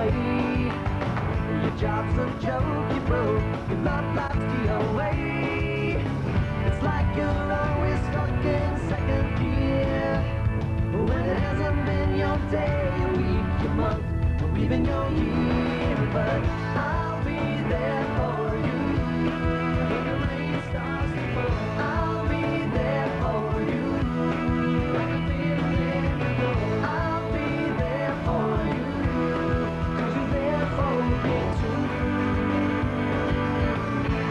away. Your job's a joke, you broke, your love life's the away. It's like you're always stuck in second gear, when it hasn't been your day, your week, your month, or even your year. But I'll be there for you when the rain starts to fall. I'll be there for you like a feeling before. I'll be there for you 'cause you're there for me too.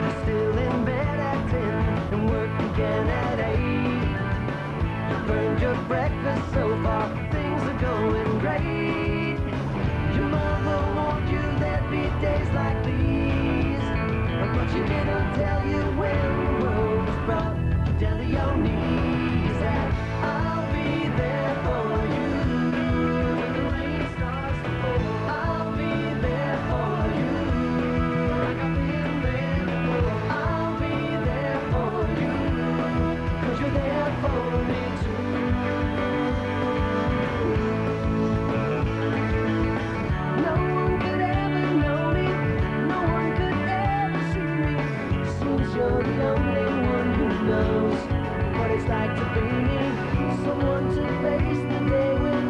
You're still in bed at 10 and work again at 8. You burned your breakfast so far, things are going great. Your mother warned you there'd be days like these, but she didn't tell you when the world was brought down to your knees. That I'll be there for you when the rain starts to fall. I'll be there for you like I've been there before. I'll be there for you 'cause you're there for me too. No one could ever know me, no one could ever see me. Seems you're the only one who knows what it's like to be me. Someone to face the day with,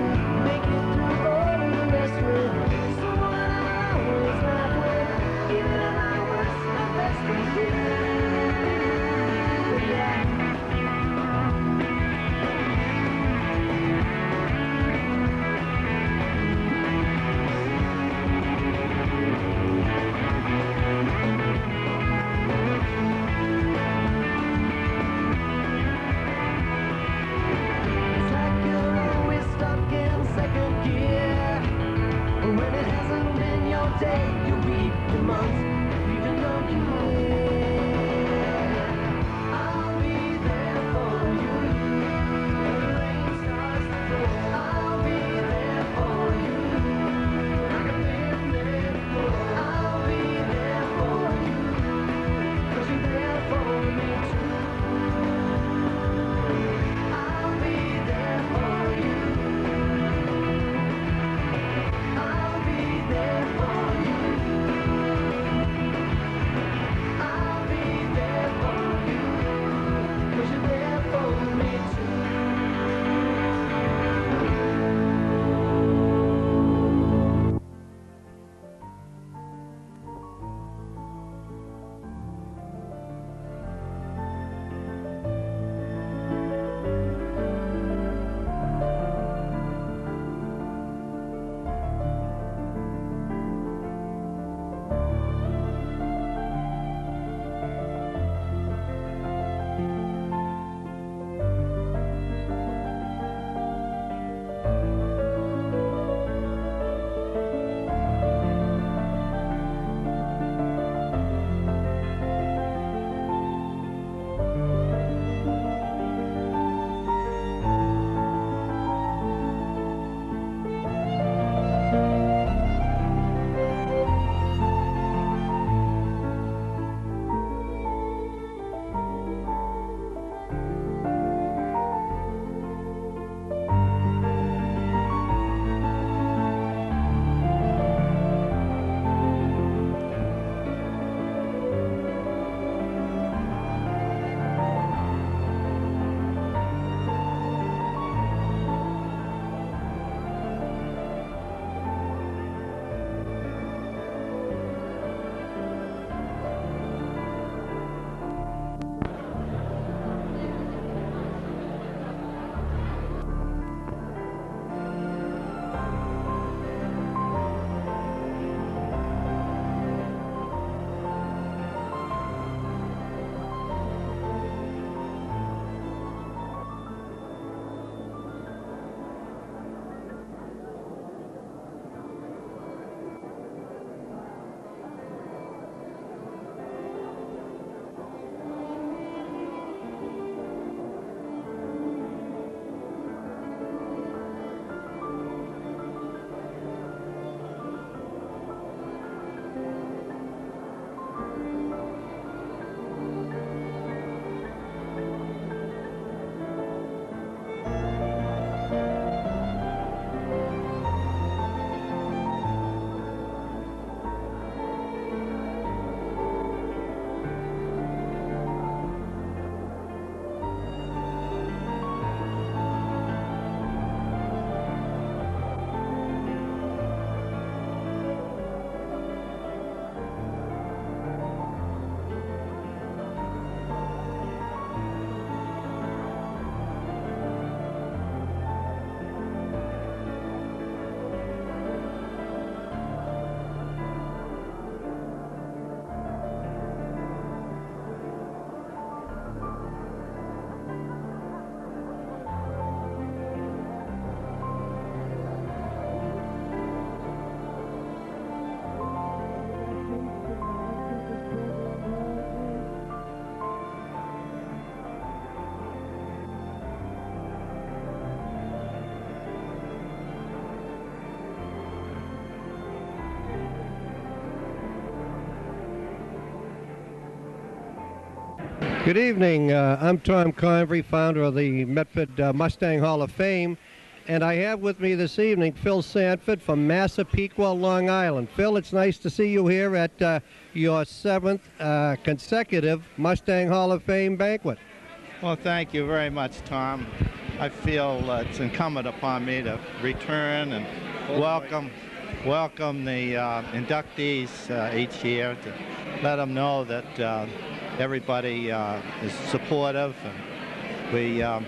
make it through all of the rest with. Someone I always laugh with, even at my worst, my best with you. Yeah. It's like you're always stuck in second gear, when it hasn't been your day, your week, your month, even your year. I'll be there for you when the rain starts to fall. I'll be there for you like I've been there before. I'll be there for you 'cause you're there for me too. I'll be there for you. I'll be there for you. I'll Good evening. I'm Tom Convery, founder of the Medford Mustang Hall of Fame, and I have with me this evening Phil Sanford from Massapequa, Long Island. Phil, it's nice to see you here at your 7th consecutive Mustang Hall of Fame banquet. Well, thank you very much, Tom. I feel it's incumbent upon me to return and welcome the inductees each year, to let them know that everybody is supportive, and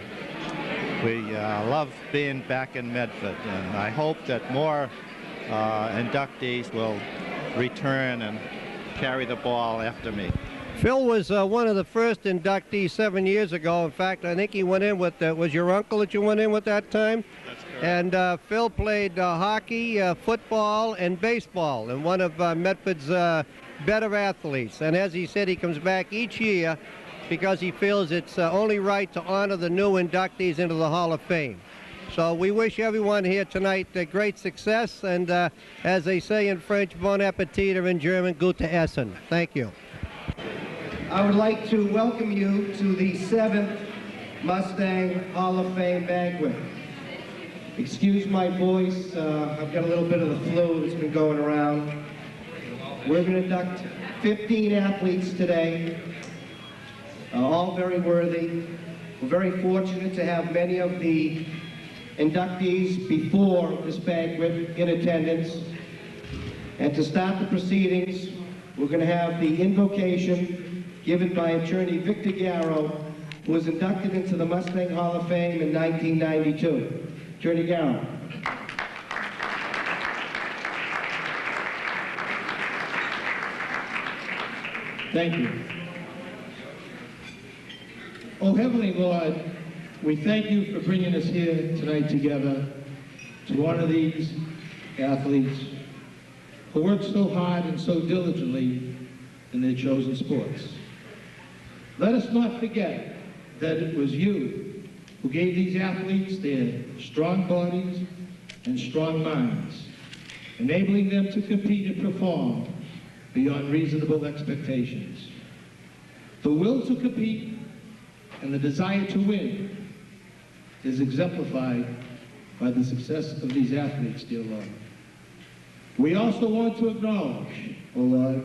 we love being back in Medford, and I hope that more inductees will return and carry the ball after me. Phil was one of the first inductees 7 years ago. In fact, I think he went in with, was your uncle that you went in with that time? That's correct. And Phil played hockey, football, and baseball, and one of Medford's better athletes. And as he said, he comes back each year because he feels it's only right to honor the new inductees into the Hall of Fame. So we wish everyone here tonight great success, and as they say in French, bon appetit, or in German, gute Essen. Thank you. I would like to welcome you to the 7th Mustang Hall of Fame banquet. Excuse my voice, I've got a little bit of the flu that's been going around. We're going to induct 15 athletes today, all very worthy. We're very fortunate to have many of the inductees before this banquet in attendance. And to start the proceedings, we're going to have the invocation given by attorney Victor Garrow, who was inducted into the Mustang Hall of Fame in 1992. Attorney Garrow. Thank you. Oh, Heavenly Lord, we thank you for bringing us here tonight together to honor these athletes who work so hard and so diligently in their chosen sports. Let us not forget that it was you who gave these athletes their strong bodies and strong minds, enabling them to compete and perform beyond reasonable expectations. The will to compete and the desire to win is exemplified by the success of these athletes, dear Lord. We also want to acknowledge, oh Lord,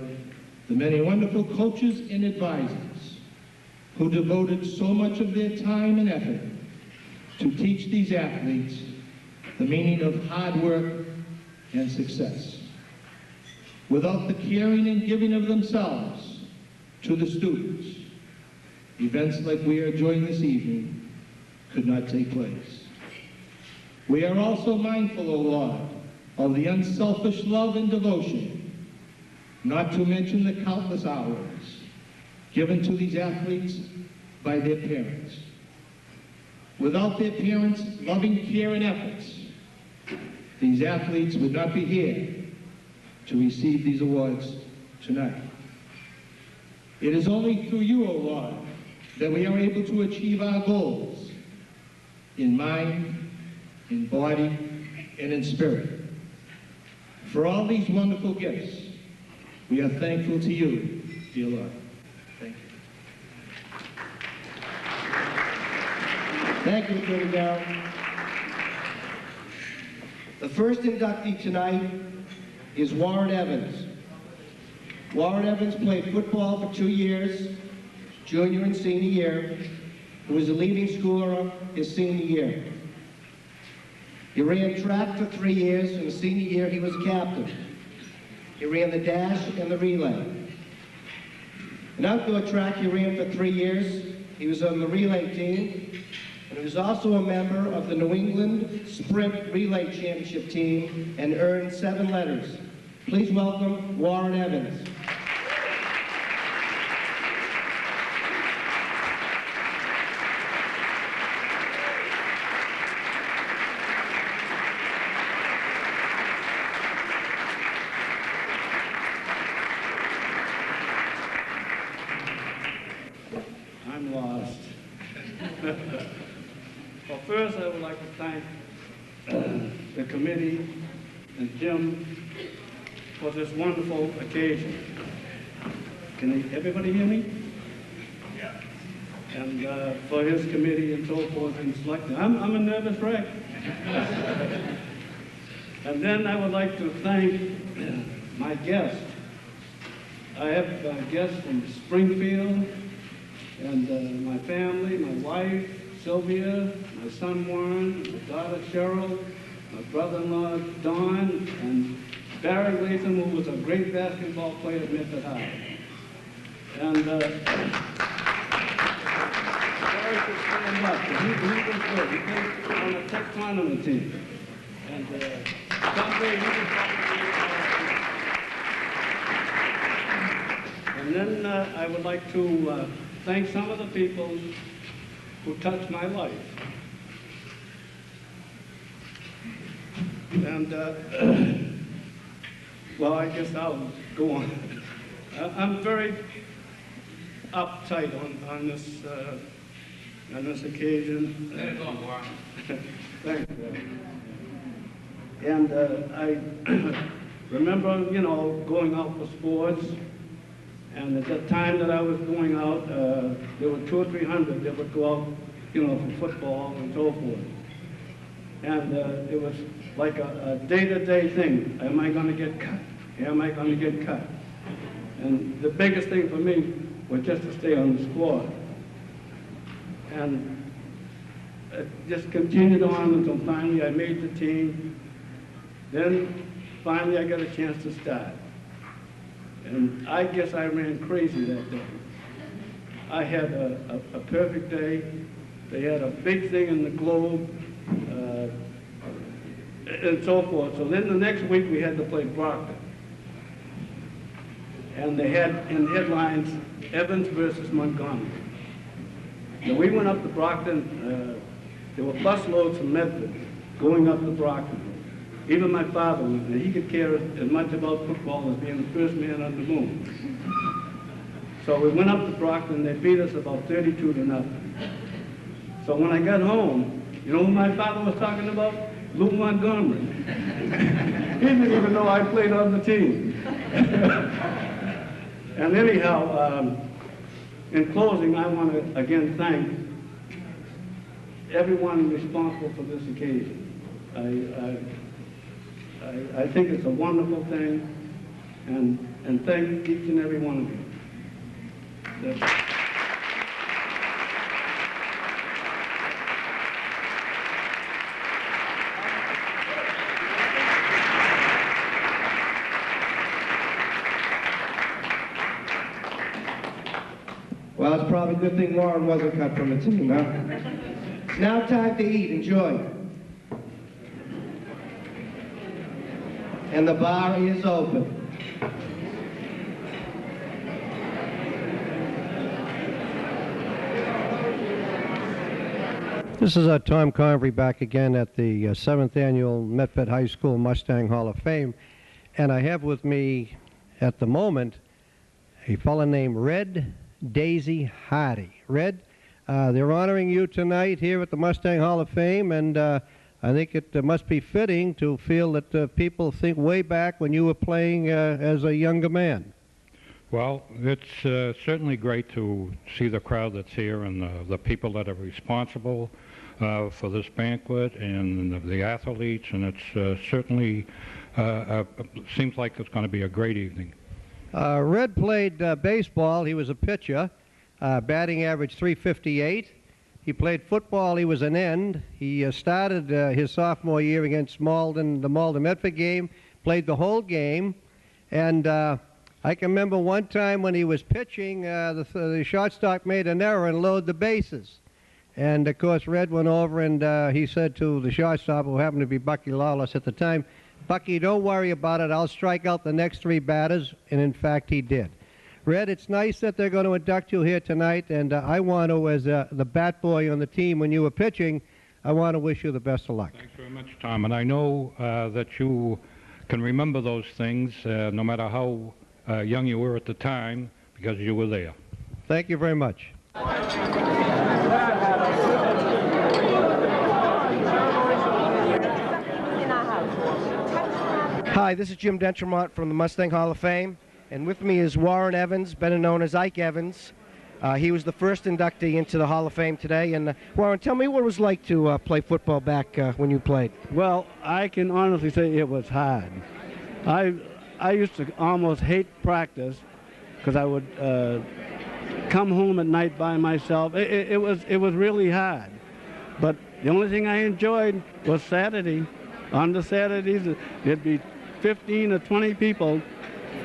the many wonderful coaches and advisors who devoted so much of their time and effort to teach these athletes the meaning of hard work and success. Without the caring and giving of themselves to the students, events like we are enjoying this evening could not take place. We are also mindful, O Lord, of the unselfish love and devotion, not to mention the countless hours given to these athletes by their parents. Without their parents' loving care and efforts, these athletes would not be here to receive these awards tonight. It is only through you, O Lord, that we are able to achieve our goals in mind, in body, and in spirit. For all these wonderful gifts, we are thankful to you, dear Lord. Thank you. Thank you, Attorney Garrow. The first inductee tonight is Warren Evans. Warren Evans played football for 2 years, junior and senior year. He was a leading scorer his senior year. He ran track for 3 years, and his senior year he was captain. He ran the dash and the relay. In outdoor track he ran for 3 years. He was on the relay team, and he was also a member of the New England Sprint Relay Championship team and earned 7 letters. Please welcome Warren Evans. I'm lost. Well, first I would like to thank the committee and Jim for this wonderful occasion. Can everybody hear me? Yeah. and for his committee and so forth in selecting. I'm a nervous wreck. And then I would like to thank my guests. I have guests from Springfield, and my family, my wife, Sylvia, my son Warren, my daughter Cheryl, my brother-in-law Don, and Barry Latham, who was a great basketball player at Medford High. And Barry could stand up. He was good. He played on a tech tournament team. And someday he was And then I would like to thank some of the people who touched my life. And, well, I guess I'll go on. I'm very uptight on this occasion. Let it go, Warren. Thanks. And I remember, you know, going out for sports. And at the time that I was going out, there were 200 or 300 that would go out, you know, for football and so forth. And it was like a day-to-day thing. Am I going to get cut? Am I going to get cut? And the biggest thing for me was just to stay on the squad. And it just continued on until finally I made the team. Then finally I got a chance to start. And I guess I ran crazy that day. I had a perfect day. They had a big thing in the Globe, and so forth. So then the next week we had to play Brockton. And they had in headlines, Evans versus Montgomery. Now we went up to Brockton, there were bus loads from Medford going up to Brockton. Even my father went there. He could care as much about football as being the first man on the moon. So we went up to Brockton, they beat us about 32-0. So when I got home, you know who my father was talking about? Lou Montgomery. He didn't even know I played on the team. And anyhow, in closing, I want to again thank everyone responsible for this occasion. I think it's a wonderful thing, and thank each and every one of you. Well, it's probably a good thing Warren wasn't cut from the team, huh? It's now time to eat. Enjoy. And the bar is open. This is Tom Convery back again at the 7th Annual Medford High School Mustang Hall of Fame. And I have with me at the moment a fellow named Red Daisy Hardy. Red, they're honoring you tonight here at the Mustang Hall of Fame, and I think it must be fitting to feel that people think way back when you were playing as a younger man. Well, it's certainly great to see the crowd that's here and the people that are responsible for this banquet and the athletes, and it's certainly seems like it's going to be a great evening. Red played baseball. He was a pitcher, batting average .358. He played football. He was an end. He started his sophomore year against Malden, the Malden-Medford game, played the whole game. And I can remember one time when he was pitching, the shortstop made an error and loaded the bases. And, of course, Red went over and he said to the shortstop, who happened to be Bucky Lawless at the time, "Bucky, don't worry about it. I'll strike out the next 3 batters." And, in fact, he did. Red, it's nice that they're going to induct you here tonight, and I want to, as the bat boy on the team when you were pitching, I want to wish you the best of luck. Thanks very much, Tom. And I know that you can remember those things no matter how young you were at the time, because you were there. Thank you very much. Hi, this is Jim Dentremont from the Mustang Hall of Fame, and with me is Warren Evans, better known as Ike Evans, He was the first inductee into the Hall of Fame today. And Warren, tell me what it was like to play football back when you played. Well, I can honestly say it was hard. I used to almost hate practice because I would come home at night by myself. It was really hard. But the only thing I enjoyed was Saturday. On the Saturdays, there'd be 15 or 20 people,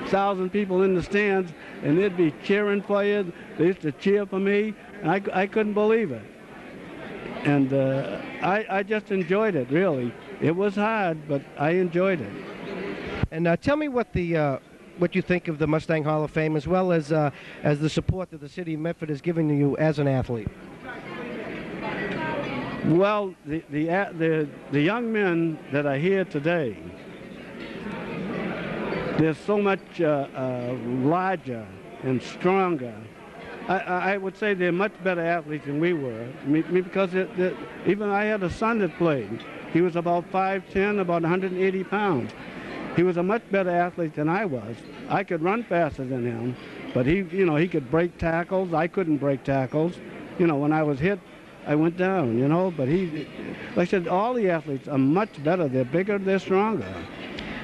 1,000 people in the stands, and they'd be cheering for you. They used to cheer for me, and I couldn't believe it. And I just enjoyed it, really. It was hard, but I enjoyed it. And tell me what you think of the Mustang Hall of Fame, as well as the support that the city of Medford has given you as an athlete. Well, the young men that are here today, they're so much larger and stronger. I would say they're much better athletes than we were, because even I had a son that played. He was about 5'10", about 180 pounds. He was a much better athlete than I was. I could run faster than him, but he could break tackles. I couldn't break tackles. When I was hit, I went down, but like I said, all the athletes are much better. They're bigger, they're stronger.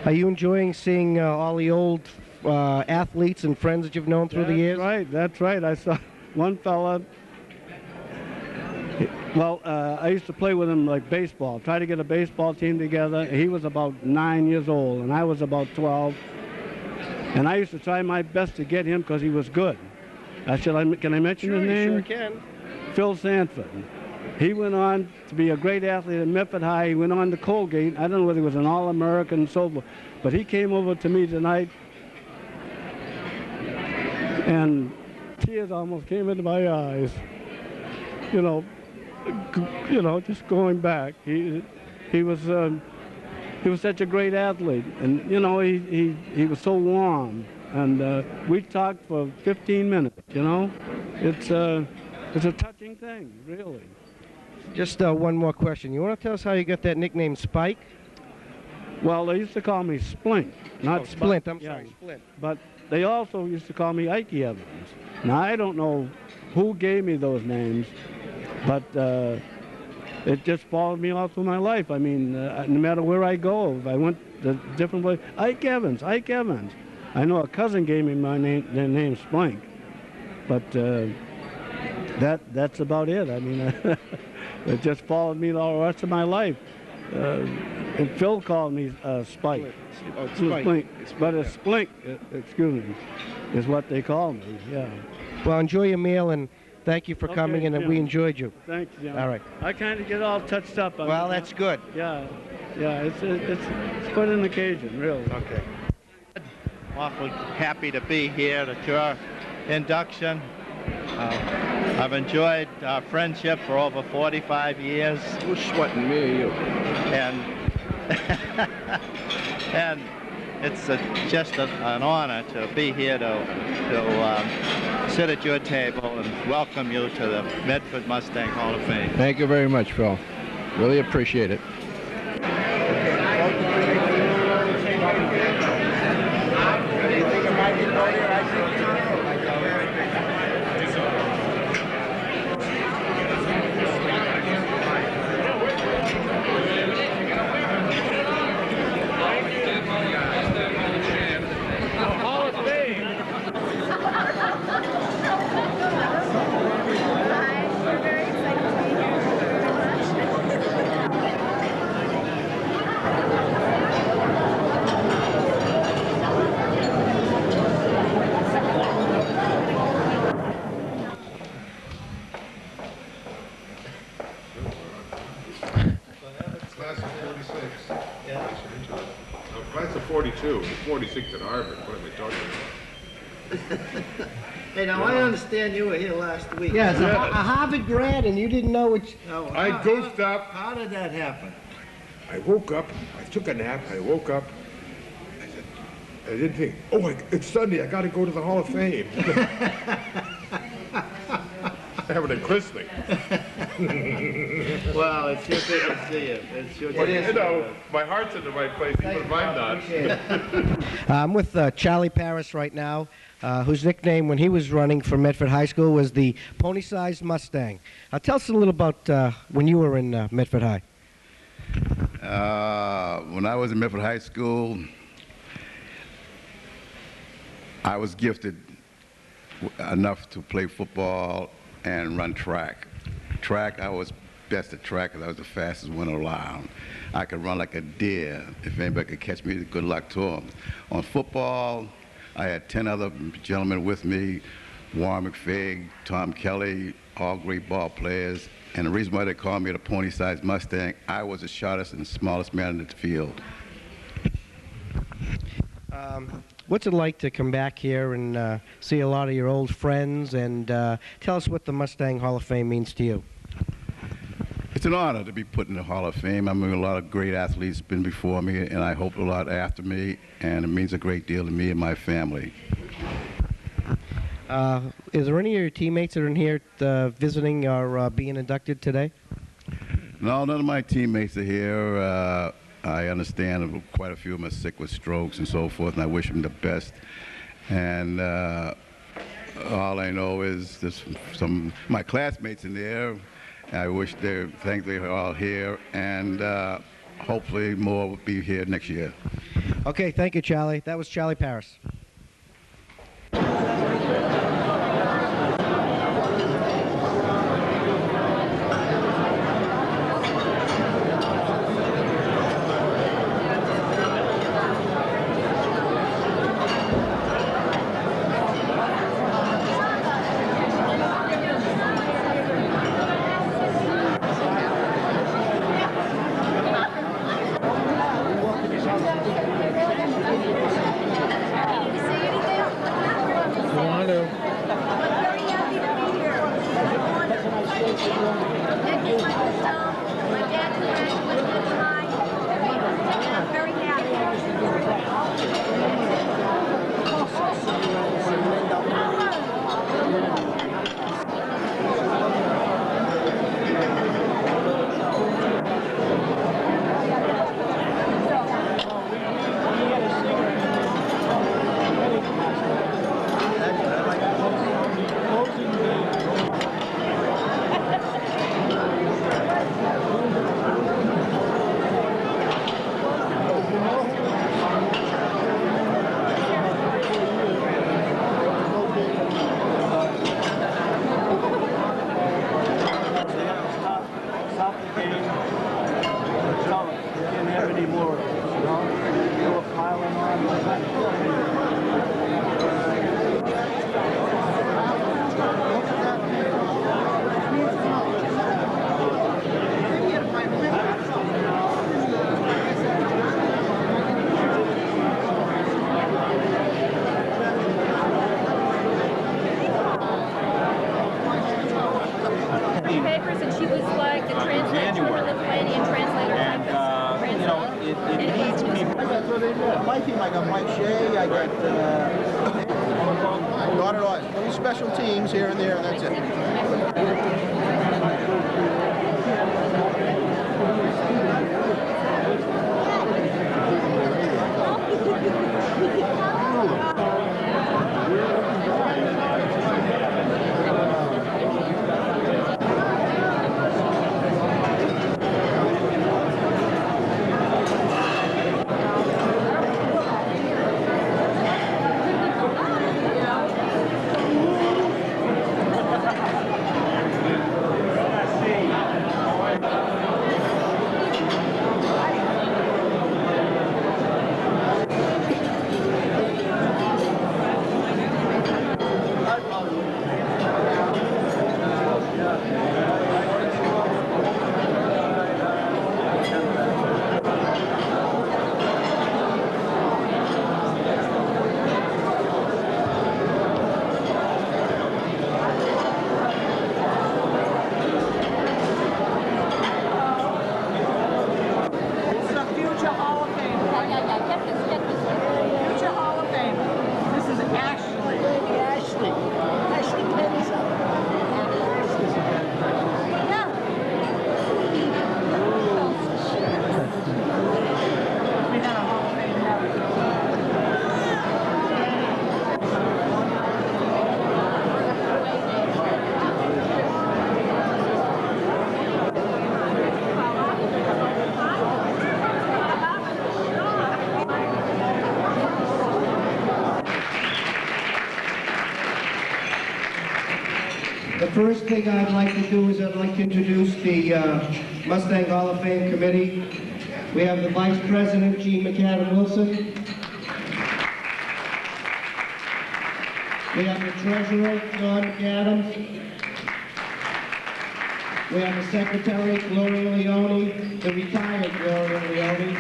Are you enjoying seeing all the old athletes and friends that you've known through the years? That's right. I saw one fella, well, I used to play with him like baseball, try to get a baseball team together. He was about 9 years old, and I was about 12. And I used to try my best to get him because he was good. Can I mention his name? Sure can. Phil Sanford. He went on to be a great athlete at Medford High. He went on to Colgate. I don't know whether he was an All-American and so forth, but he came over to me tonight, and tears almost came into my eyes. Just going back. He was such a great athlete, and he was so warm, and we talked for 15 minutes. It's a touching thing, really. Just one more question. You want to tell us how you got that nickname, Spike? Well, they used to call me Splint, not Splint. I'm yeah. sorry, Splint. But they also used to call me Ike Evans. Now, I don't know who gave me those names, but it just followed me all through my life. I mean, no matter where I go, if I went to different places, Ike Evans, Ike Evans. I know a cousin gave me their name Splink, but that's about it. I mean, it just followed me all the rest of my life. And Phil called me Spike. Spike. But it's Splink, excuse me, is what they call me, yeah. Well, enjoy your meal, and thank you for coming in, and we enjoyed you. Thanks, Jim. All right. I kind of get all touched up. Well, that's good. Yeah, it's quite an occasion, really. Okay. Awfully happy to be here at your induction. I've enjoyed our friendship for over 45 years. Who's sweating, me or you? And it's just an honor to be here to sit at your table and welcome you to the Medford Mustang Hall of Fame. Thank you very much, Phil. Really appreciate it. Class of 42, 46 at Harvard. What am I talking about? Hey, now I understand you were here last week. Yes, a Harvard grad, and you didn't know which... I goofed up. How did that happen? I woke up. I took a nap. I woke up. I said, I didn't think, oh, it's Sunday. I got to go to the Hall of Fame. Having a christening. Well, it's your good to see you. It's your But, good to you see know, you. my heart's in the right place, even if I'm not. I'm with Charlie Paris right now, whose nickname when he was running for Medford High School was the pony-sized Mustang. Tell us a little about when you were in Medford High. When I was in Medford High School, I was gifted enough to play football and run track. Track, I was best at track because I was the fastest one around. I could run like a deer. If anybody could catch me, good luck to them. On football, I had 10 other gentlemen with me, Warren McFig, Tom Kelly, all great ball players. And the reason why they called me the pony-sized Mustang, I was the shortest and smallest man in the field. What's it like to come back here and see a lot of your old friends, and tell us what the Mustang Hall of Fame means to you? It's an honor to be put in the Hall of Fame. I mean, a lot of great athletes been before me, and I hope a lot after me, and it means a great deal to me and my family. Is there any of your teammates that are in here visiting or being inducted today? No, none of my teammates are here. I understand quite a few of them are sick with strokes and so forth, and I wish them the best. And all I know is there's some of my classmates in there. I wish thank they're all here, and hopefully more will be here next year. Okay, thank you, Charlie. That was Charlie Paris. Special teams here and there, and that's The first thing I'd like to do is I'd like to introduce the Mustang Hall of Fame Committee. We have the Vice President, Gene McAdam-Wilson. We have the Treasurer, Don McAdams. We have the Secretary, Gloria Leone, the retired Gloria Leone.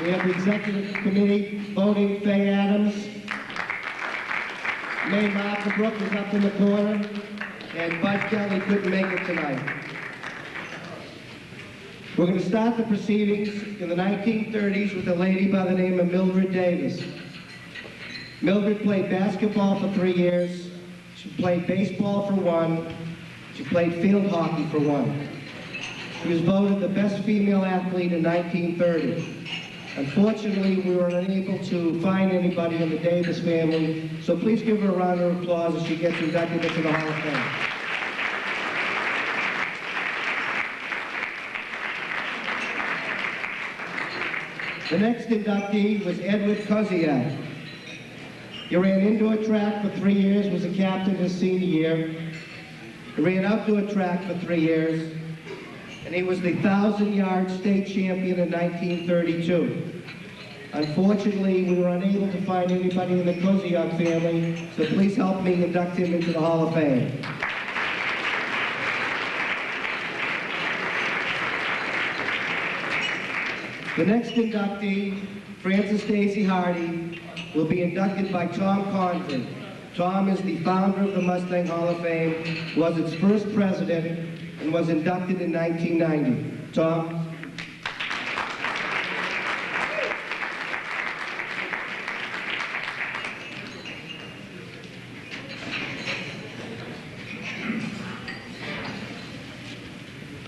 We have the Executive Committee, voting Faye Adams. May Martha is up in the corner, and Bud Kelly couldn't make it tonight. We're going to start the proceedings in the 1930s with a lady by the name of Mildred Davis. Mildred played basketball for 3 years. She played baseball for 1. She played field hockey for 1. She was voted the best female athlete in 1930. Unfortunately, we were unable to find anybody in the Davis family, so please give her a round of applause as she gets inducted into the Hall of Fame. The next inductee was Edward Koziak. He ran indoor track for 3 years, was a captain his senior year. He ran outdoor track for 3 years, and he was the 1,000-yard state champion in 1932. Unfortunately, we were unable to find anybody in the Koziak family, so please help me induct him into the Hall of Fame. The next inductee, Francis Daisy Hardy, will be inducted by Tom Condren. Tom is the founder of the Mustang Hall of Fame, was its first president, and was inducted in 1990. Tom?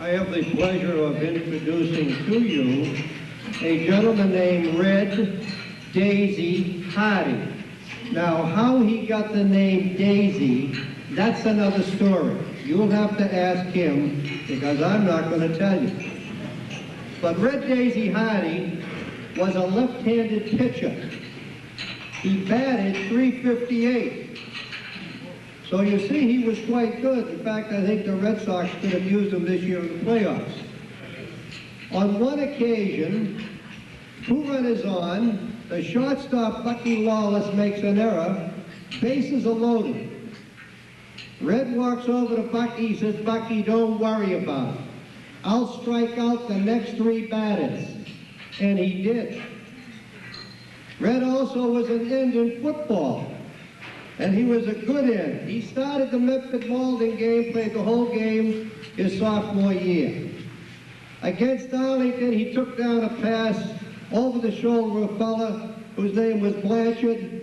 I have the pleasure of introducing to you a gentleman named Red Daisy Hardy. Now, how he got the name Daisy, that's another story. You'll have to ask him, because I'm not going to tell you. But Red Daisy Hardy was a left-handed pitcher. He batted .358. So you see, he was quite good. In fact, I think the Red Sox could have used him this year in the playoffs. On one occasion, 2 runners on, the shortstop, Bucky Lawless, makes an error. Bases are loaded. Red walks over to Bucky. He says, "Bucky, don't worry about it. I'll strike out the next 3 batters." And he did. Red also was an end in football. And he was a good end. He started the Medford Malden game, played the whole game his sophomore year. Against Arlington, he took down a pass over the shoulder of a fella whose name was Blanchard,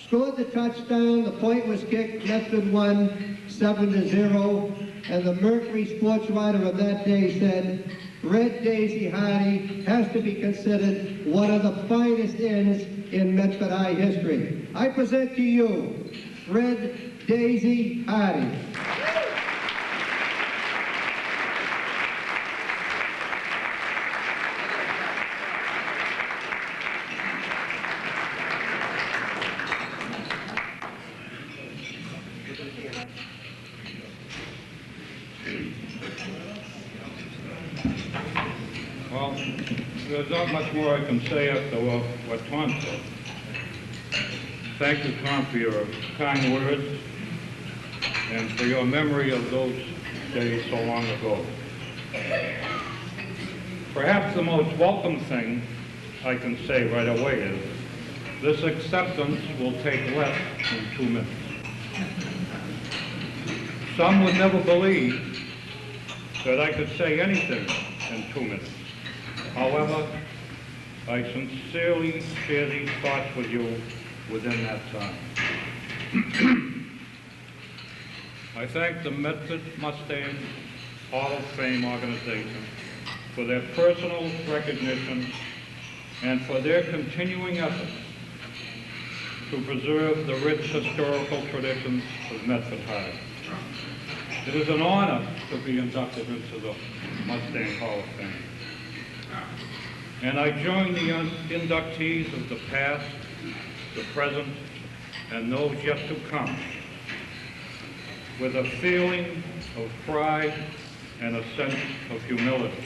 scored the touchdown, the point was kicked, Medford won 7-0, and the Mercury sports writer of that day said, Red Daisy Hardy has to be considered one of the finest ends in Medford High history. I present to you, Red Daisy Hardy. Well, there's not much more I can say after what Tom said. Thank you, Tom, for your kind words and for your memory of those days so long ago. Perhaps the most welcome thing I can say right away is this acceptance will take less than 2 minutes. Some would never believe that I could say anything in 2 minutes. However, I sincerely share these thoughts with you within that time. I thank the Medford Mustang Hall of Fame organization for their personal recognition and for their continuing efforts to preserve the rich historical traditions of Medford High. It is an honor to be inducted into the Mustang Hall of Fame. And I join the inductees of the past, the present, and those yet to come with a feeling of pride and a sense of humility.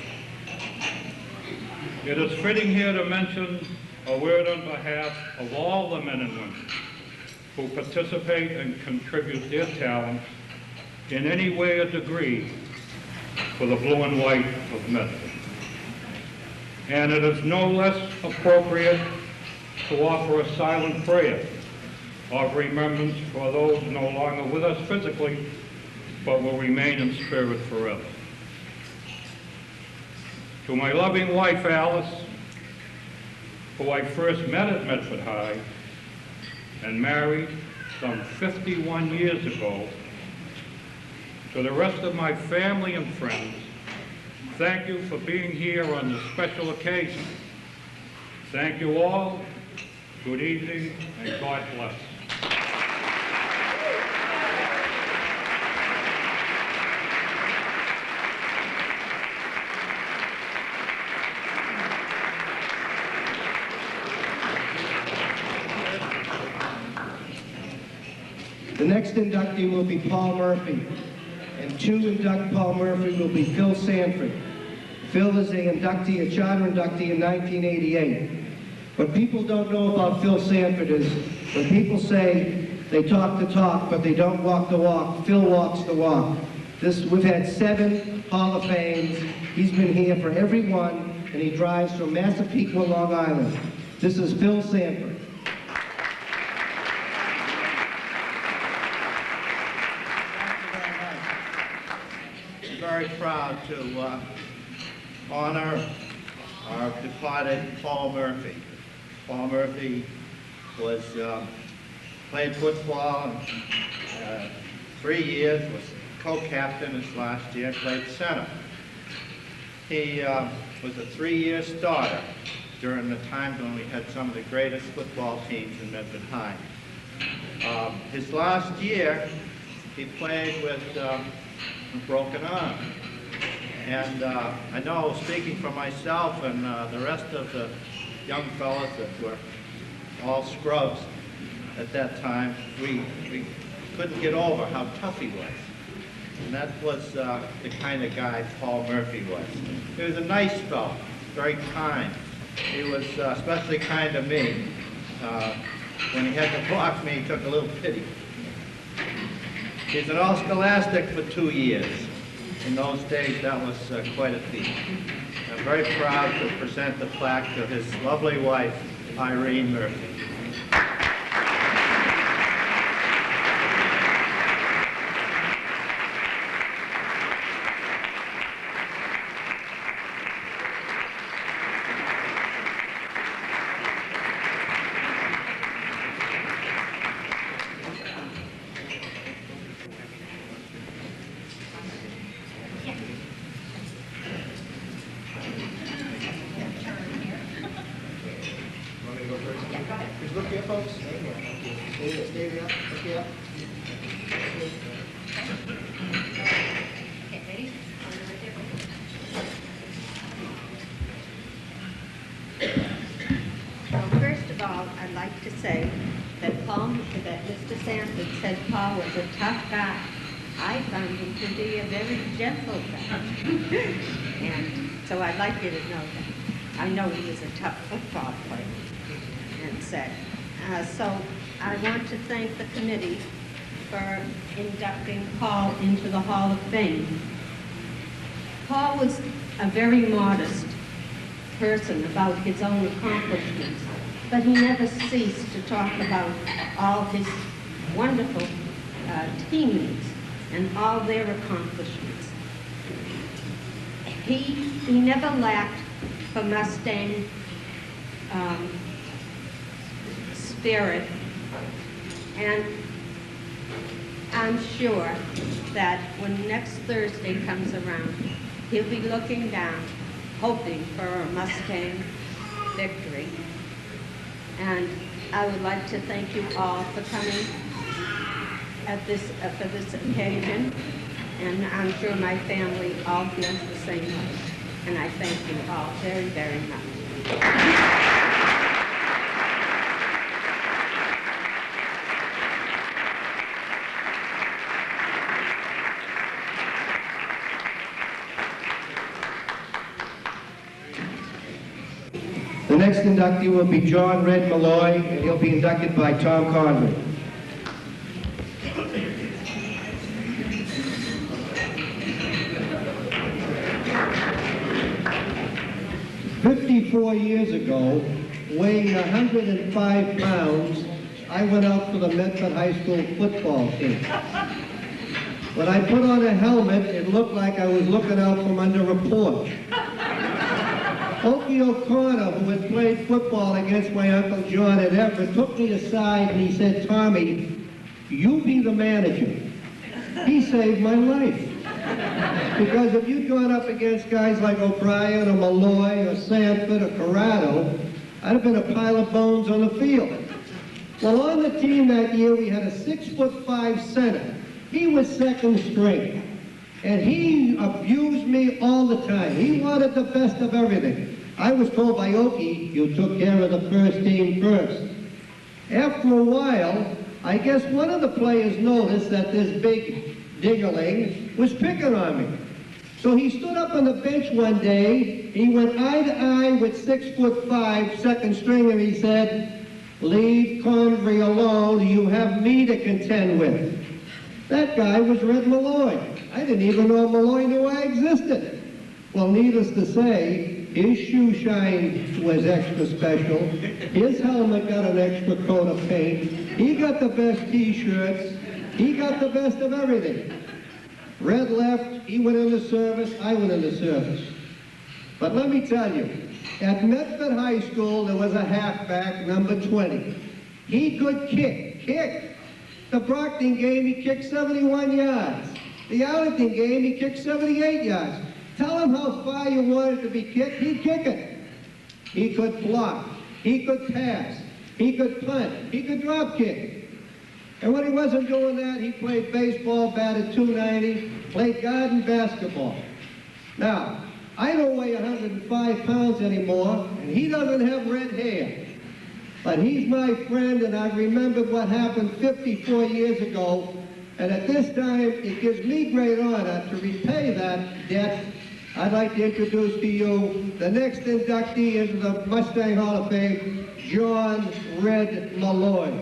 It is fitting here to mention a word on behalf of all the men and women who participate and contribute their talents in any way or degree for the blue and white of Medford. And it is no less appropriate to offer a silent prayer of remembrance for those no longer with us physically, but will remain in spirit forever. To my loving wife, Alice, who I first met at Medford High and married some 51 years ago, to the rest of my family and friends, thank you for being here on this special occasion. Thank you all. Good evening, and God bless. The next inductee will be Paul Murphy, and to induct Paul Murphy will be Phil Sanford. Phil is a charter inductee in 1988. What people don't know about Phil Sanford is when people say they talk the talk, but they don't walk the walk, Phil walks the walk. We've had 7 Hall of Fames. He's been here for every one, and he drives from Massapequa, Long Island. This is Phil Sanford. Very proud to honor our departed Paul Murphy. Paul Murphy was played football 3 years, was co-captain his last year, played center. He was a 3-year starter during the times when we had some of the greatest football teams in Medford High. His last year, he played with a broken arm. And I know, speaking for myself and the rest of the young fellas that were all scrubs at that time, we couldn't get over how tough he was. And that was the kind of guy Paul Murphy was. He was a nice fellow, very kind. He was especially kind to me. When he had to block me, he took a little pity. He's an all-scholastic for 2 years. In those days, that was quite a feat. I'm very proud to present the plaque to his lovely wife, Irene Murphy. Look here, folks. Stay here. Look here. Okay, ready? Well, first of all, I'd like to say that Mr. Sanford said Paul was a tough guy. I found him to be a very gentle guy. And so I'd like you to know that. I know he was a tough football player. And said. So I want to thank the committee for inducting Paul into the Hall of Fame. Paul was a very modest person about his own accomplishments, but he never ceased to talk about all his wonderful teammates and all their accomplishments. He never lacked for Mustang spirit, and I'm sure that when next Thursday comes around, he'll be looking down, hoping for a Mustang victory. And I would like to thank you all for coming for this occasion, and I'm sure my family all feels the same way. And I thank you all very, very much. The next inductee will be John Red Malloy, and he'll be inducted by Tom Conway. "54 years ago, weighing 105 pounds, I went out for the Medford High School football team. When I put on a helmet, it looked like I was looking out from under a porch. Okie O'Connor, who had played football against my Uncle John at Everett, took me aside and he said, 'Tommy, you be the manager.' He saved my life. Because if you'd gone up against guys like O'Brien or Malloy or Sanford or Corrado, I'd have been a pile of bones on the field. Well, on the team that year, we had a 6'5" center. He was second string. And he abused me all the time. He wanted the best of everything. I was told by Okie, you took care of the first team first. After a while, I guess one of the players noticed that this big dingaling was picking on me. So he stood up on the bench one day, he went eye to eye with 6'5", second string, and he said, "Leave Convery alone, you have me to contend with." That guy was Red Malloy. I didn't even know Malloy knew I existed. Well, needless to say, his shoe shine was extra special. His helmet got an extra coat of paint. He got the best T-shirts. He got the best of everything. Red left, he went into service, I went into service. But let me tell you, at Medford High School, there was a halfback, number 20. He could kick. The Brockton game, he kicked 71 yards. The Arlington game, he kicked 78 yards. Tell him how far you wanted to be kicked, he'd kick it. He could block, he could pass, he could punt, he could drop kick. And when he wasn't doing that, he played baseball, batted .290, played garden basketball. Now, I don't weigh 105 pounds anymore, and he doesn't have red hair. But he's my friend, and I remembered what happened 54 years ago, and at this time, it gives me great honor to repay that debt. I'd like to introduce to you the next inductee into the Mustang Hall of Fame, John Red Malloy.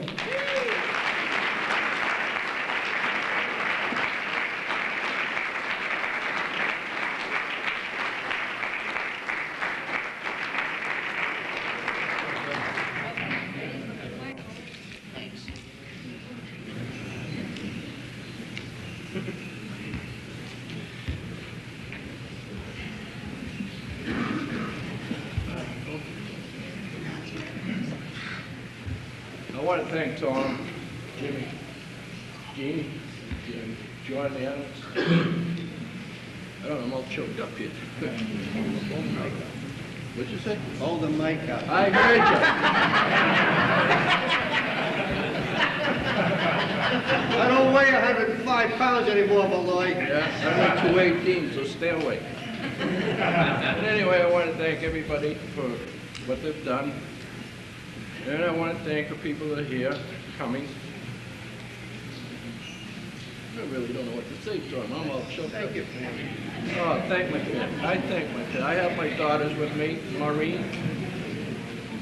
I want to thank Tom, Jimmy, Jeannie, and John Adams. I don't know, I'm all choked up here. What'd you say? Hold the mic up. I heard you. I don't weigh 105 pounds anymore, Malloy. Yeah, I'm at 218, so stay away. But anyway, I want to thank everybody for what they've done. And I want to thank the people that are here, coming. I really don't know what to say, Tom. I'm all choked up. Thank you. Oh, thank my kid. I thank my kid. I have my daughters with me, Maureen,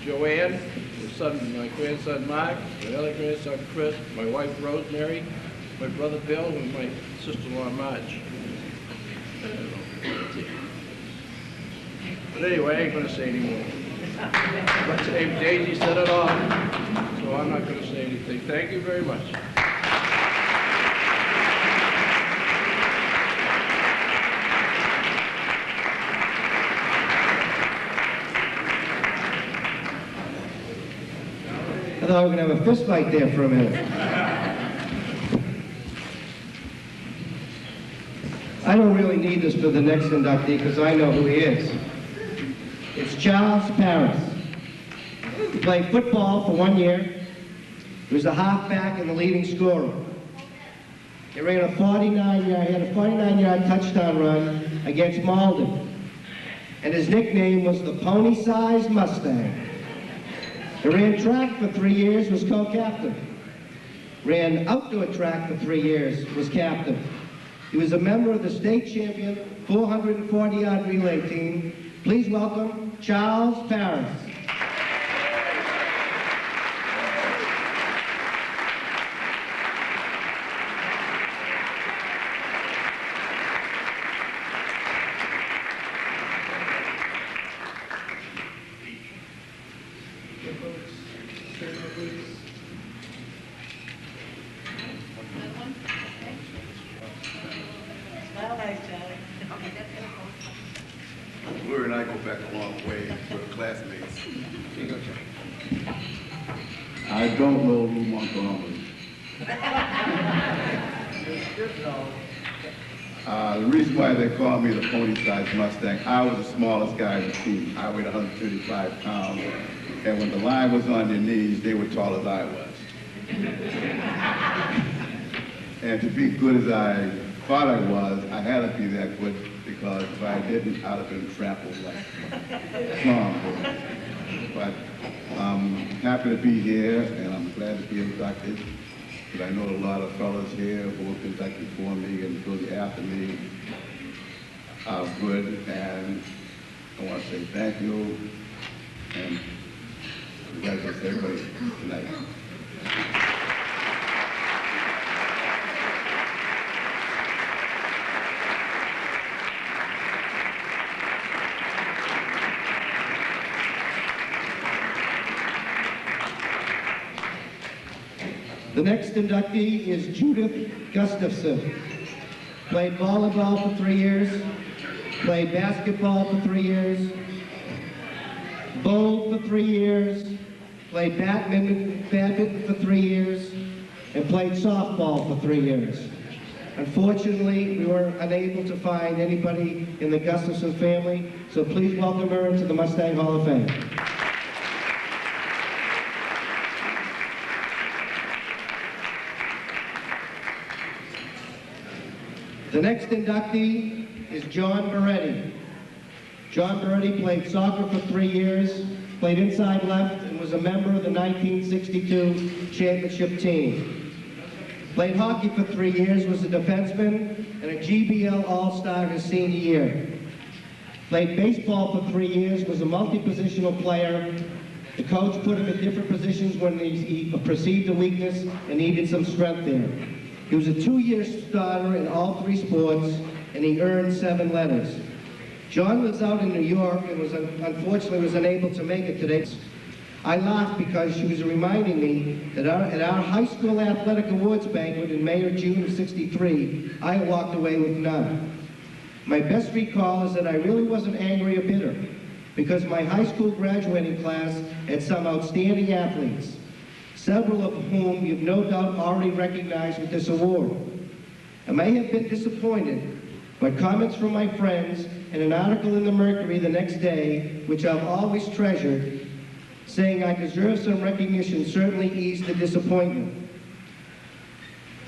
Joanne, my grandson Mark, my other grandson Chris, my wife Rosemary, my brother Bill, and my sister-in-law Marge. But anyway, I ain't going to say anymore. But Daisy said it all, so I'm not going to say anything. Thank you very much. I thought we were going to have a fist fight there for a minute. I don't really need this for the next inductee because I know who he is. It's Charles Paris. He played football for 1 year. He was the halfback and the leading scorer. He ran a 49-yard touchdown run against Malden. And his nickname was the Pony-Sized Mustang. He ran track for 3 years, was co-captain. Ran outdoor track for 3 years, was captain. He was a member of the state champion 440-yard relay team. Please welcome Charles Paris. back a long way with classmates. I don't know Lou Montgomery. The reason why they call me the pony-sized Mustang, I was the smallest guy in the team. I weighed 135 pounds, and when the line was on their knees, they were tall as I was. And to be good as I thought I was, I had to be that good, because if I didn't, I'd have been trampled like Tom. But I'm happy to be here, and I'm glad to be inducted. But I know a lot of fellows here who were inducted before me and those after me are good, and I want to say thank you, and congratulations everybody tonight. The next inductee is Judith Gustafson. Played volleyball for 3 years, played basketball for 3 years, bowled for 3 years, played badminton for 3 years, and played softball for 3 years. Unfortunately, we were unable to find anybody in the Gustafson family, so please welcome her into the Mustang Hall of Fame. The next inductee is John Moretti. John Moretti played soccer for 3 years, played inside left, and was a member of the 1962 championship team. Played hockey for 3 years, was a defenseman, and a GBL All-Star his senior year. Played baseball for 3 years, was a multi-positional player. The coach put him in different positions when he perceived a weakness and needed some strength there. He was a 2-year starter in all 3 sports, and he earned 7 letters. John lives out in New York and unfortunately was unable to make it today. I laughed because she was reminding me that at our high school athletic awards banquet in May or June of '63, I walked away with none. My best recall is that I really wasn't angry or bitter, because my high school graduating class had some outstanding athletes, several of whom you've no doubt already recognized with this award. I may have been disappointed, but comments from my friends and an article in the Mercury the next day, which I've always treasured, saying I deserve some recognition, certainly eased the disappointment.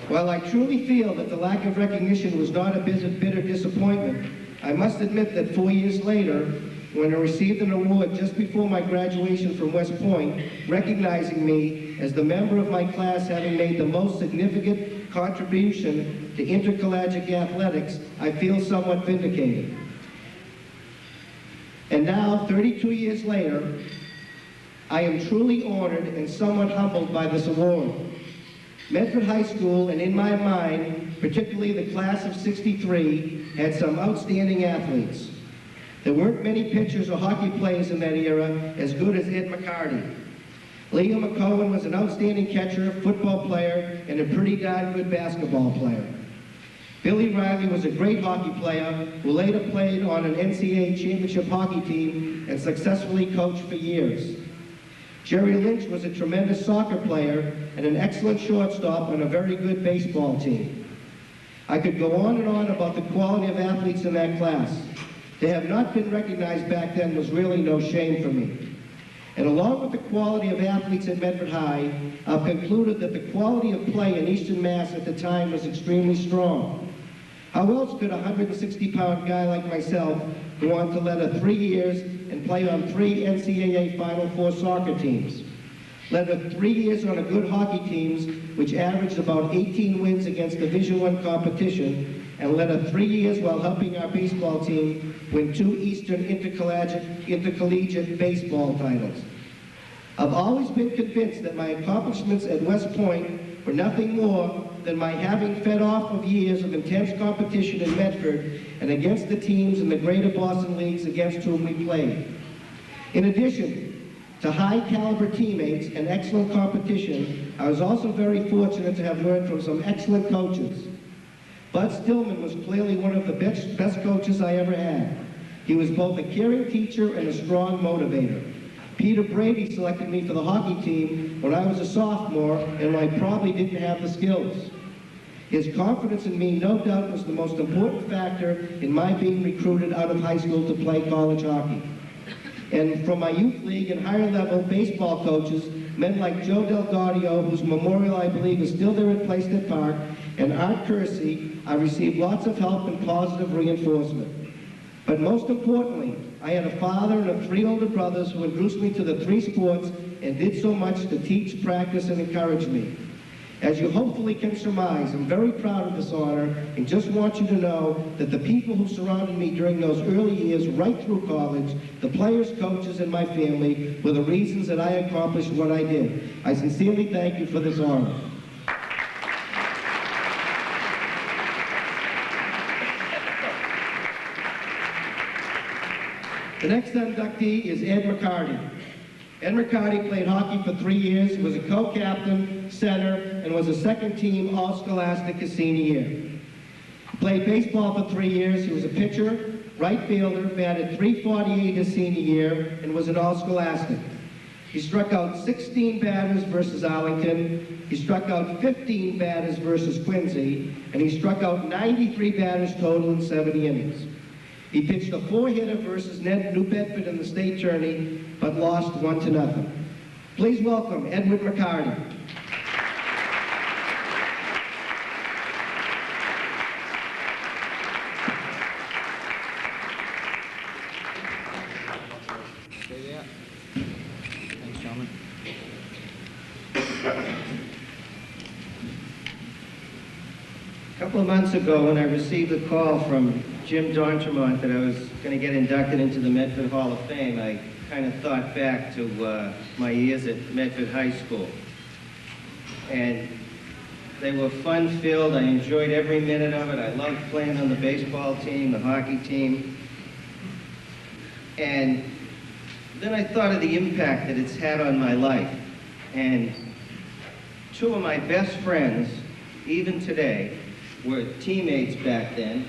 While I truly feel that the lack of recognition was not a bitter disappointment, I must admit that 4 years later, when I received an award just before my graduation from West Point, recognizing me as the member of my class having made the most significant contribution to intercollegiate athletics, I feel somewhat vindicated. And now, 32 years later, I am truly honored and somewhat humbled by this award. Medford High School, and in my mind, particularly the class of '63, had some outstanding athletes. There weren't many pitchers or hockey players in that era as good as Ed McCarty. Leo McCowan was an outstanding catcher, football player, and a pretty darn good basketball player. Billy Riley was a great hockey player who later played on an NCAA championship hockey team and successfully coached for years. Jerry Lynch was a tremendous soccer player and an excellent shortstop on a very good baseball team. I could go on and on about the quality of athletes in that class. To have not been recognized back then was really no shame for me. And along with the quality of athletes at Medford High, I've concluded that the quality of play in Eastern Mass at the time was extremely strong. How else could a 160-pound guy like myself go on to letter 3 years and play on 3 NCAA Final Four soccer teams? Letter 3 years on a good hockey teams, which averaged about 18 wins against Division I competition, and led 3 years while helping our baseball team win 2 Eastern intercollegiate baseball titles. I've always been convinced that my accomplishments at West Point were nothing more than my having fed off of years of intense competition in Medford and against the teams in the greater Boston leagues against whom we played. In addition to high-caliber teammates and excellent competition, I was also very fortunate to have learned from some excellent coaches. Bud Stillman was clearly one of the best coaches I ever had. He was both a caring teacher and a strong motivator. Peter Brady selected me for the hockey team when I was a sophomore, and I probably didn't have the skills. His confidence in me, no doubt, was the most important factor in my being recruited out of high school to play college hockey. And from my youth league and higher level baseball coaches, men like Joe Del Gaudio, whose memorial I believe is still there at Plaisted Park, and Art Kersey, I received lots of help and positive reinforcement. But most importantly, I had a father and 3 older brothers who introduced me to the 3 sports and did so much to teach, practice, and encourage me. As you hopefully can surmise, I'm very proud of this honor and just want you to know that the people who surrounded me during those early years right through college, the players, coaches, and my family, were the reasons that I accomplished what I did. I sincerely thank you for this honor. The next inductee is Ed McCarty. Ed McCarty played hockey for 3 years, was a co-captain, center, and was a second-team All-Scholastic his senior year. Played baseball for 3 years. He was a pitcher, right fielder, batted .348 his senior year, and was an All-Scholastic. He struck out 16 batters versus Arlington. He struck out 15 batters versus Quincy, and he struck out 93 batters total in 70 innings. He pitched a 4-hitter versus New Bedford in the state tourney, but lost 1-0. Please welcome Edward McCarty. Stay there. Thanks, gentlemen. A couple of months ago, when I received a call from Jim D'Entremont that I was going to get inducted into the Medford Hall of Fame, I kind of thought back to my years at Medford High School. And they were fun-filled. I enjoyed every minute of it. I loved playing on the baseball team, the hockey team. And then I thought of the impact that it's had on my life. And 2 of my best friends, even today, were teammates back then.